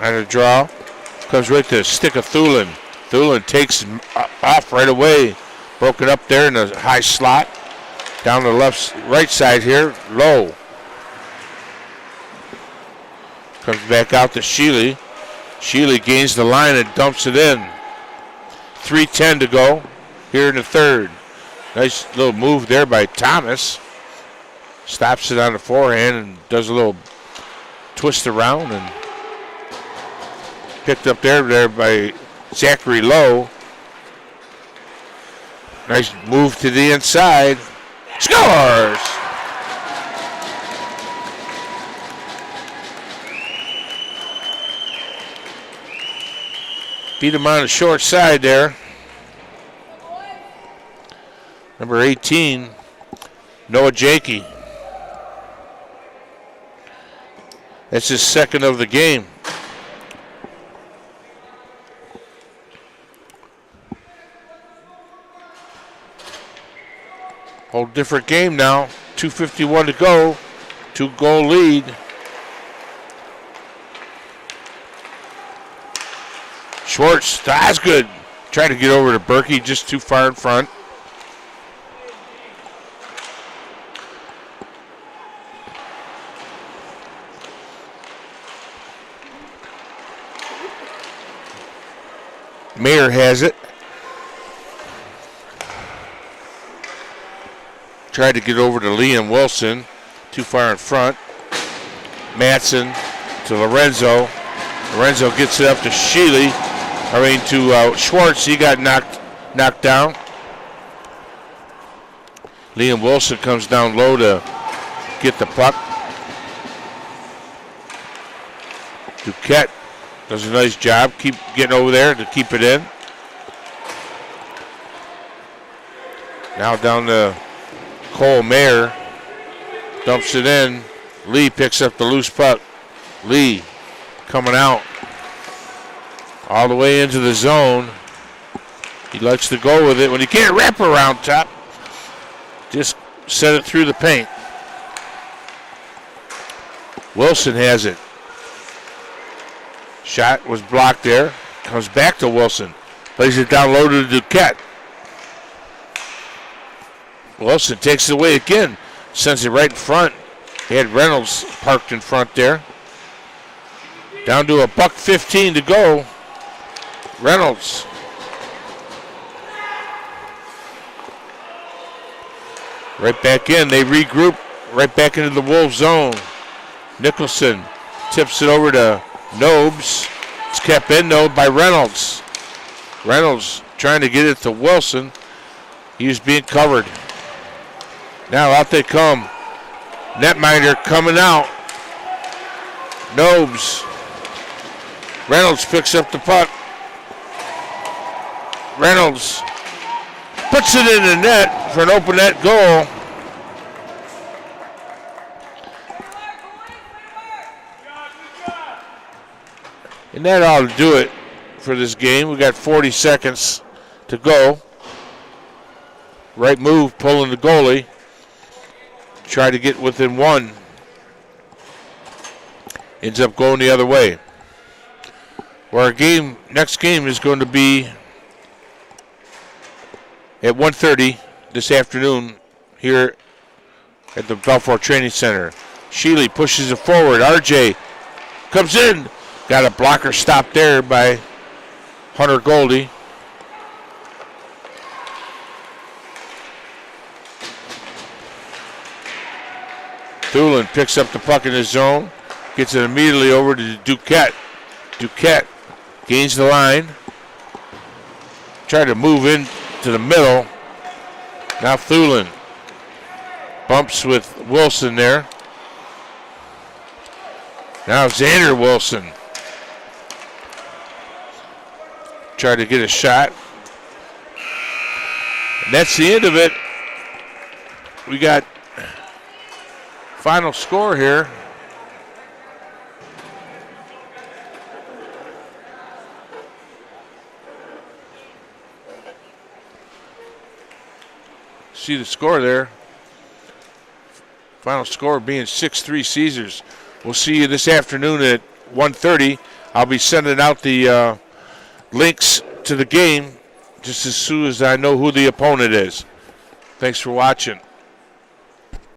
on a draw. Comes right to the stick of Thulin. Thulin takes him off right away. Broken up there in a high slot. Down the right side here. Low. Comes back out to Sheely. Sheely gains the line and dumps it in. 3:10 to go here in the third. Nice little move there by Thomas. Stops it on the forehand and does a little twist around and picked up there by Zachary Lowe. Nice move to the inside. Scores! Beat him on the short side there. Number 18, Noah Jakey. That's his second of the game. Whole different game now. 2:51 to go. 2-goal lead. Schwartz to Osgood. Trying to get over to Berkey, just too far in front. Mayer has it. Tried to get over to Liam Wilson. Too far in front. Matson to Lorenzo. Lorenzo gets it up to Sheely. To Schwartz. He got knocked down. Liam Wilson comes down low to get the puck. Duquette does a nice job. Keep getting over there to keep it in. Now down to Cole Mayer. Dumps it in. Lee picks up the loose puck. Lee coming out. All the way into the zone. He likes to go with it. When he can't wrap around top, just set it through the paint. Wilson has it. Shot was blocked there. Comes back to Wilson. Plays it down low to Duquette. Wilson takes it away again. Sends it right in front. He had Reynolds parked in front there. Down to $1:15 to go. Reynolds. Right back in. They regroup right back into the Wolves zone. Nicholson tips it over to Nobes. It's kept in though by Reynolds. Reynolds trying to get it to Wilson. He's being covered. Now out they come. Netminder coming out. Nobes. Reynolds picks up the puck. Reynolds puts it in the net for an open net goal. And that ought to do it for this game. We got 40 seconds to go. Right move, pulling the goalie. Try to get within one. Ends up going the other way. Well, our next game is going to be at 1:30 this afternoon here at the Balfour Training Center. Sheely pushes it forward. RJ comes in. Got a blocker stop there by Hunter Goldie. Thulin picks up the puck in his zone. Gets it immediately over to Duquette. Duquette gains the line. Tried to move in to the middle. Now Thulin bumps with Wilson there. Now Xander Wilson. Tried to get a shot. And that's the end of it. We got final score here. See the score there. Final score being 6-3 Caesars. We'll see you this afternoon at 1:30. I'll be sending out the links to the game just as soon as I know who the opponent is. Thanks for watching.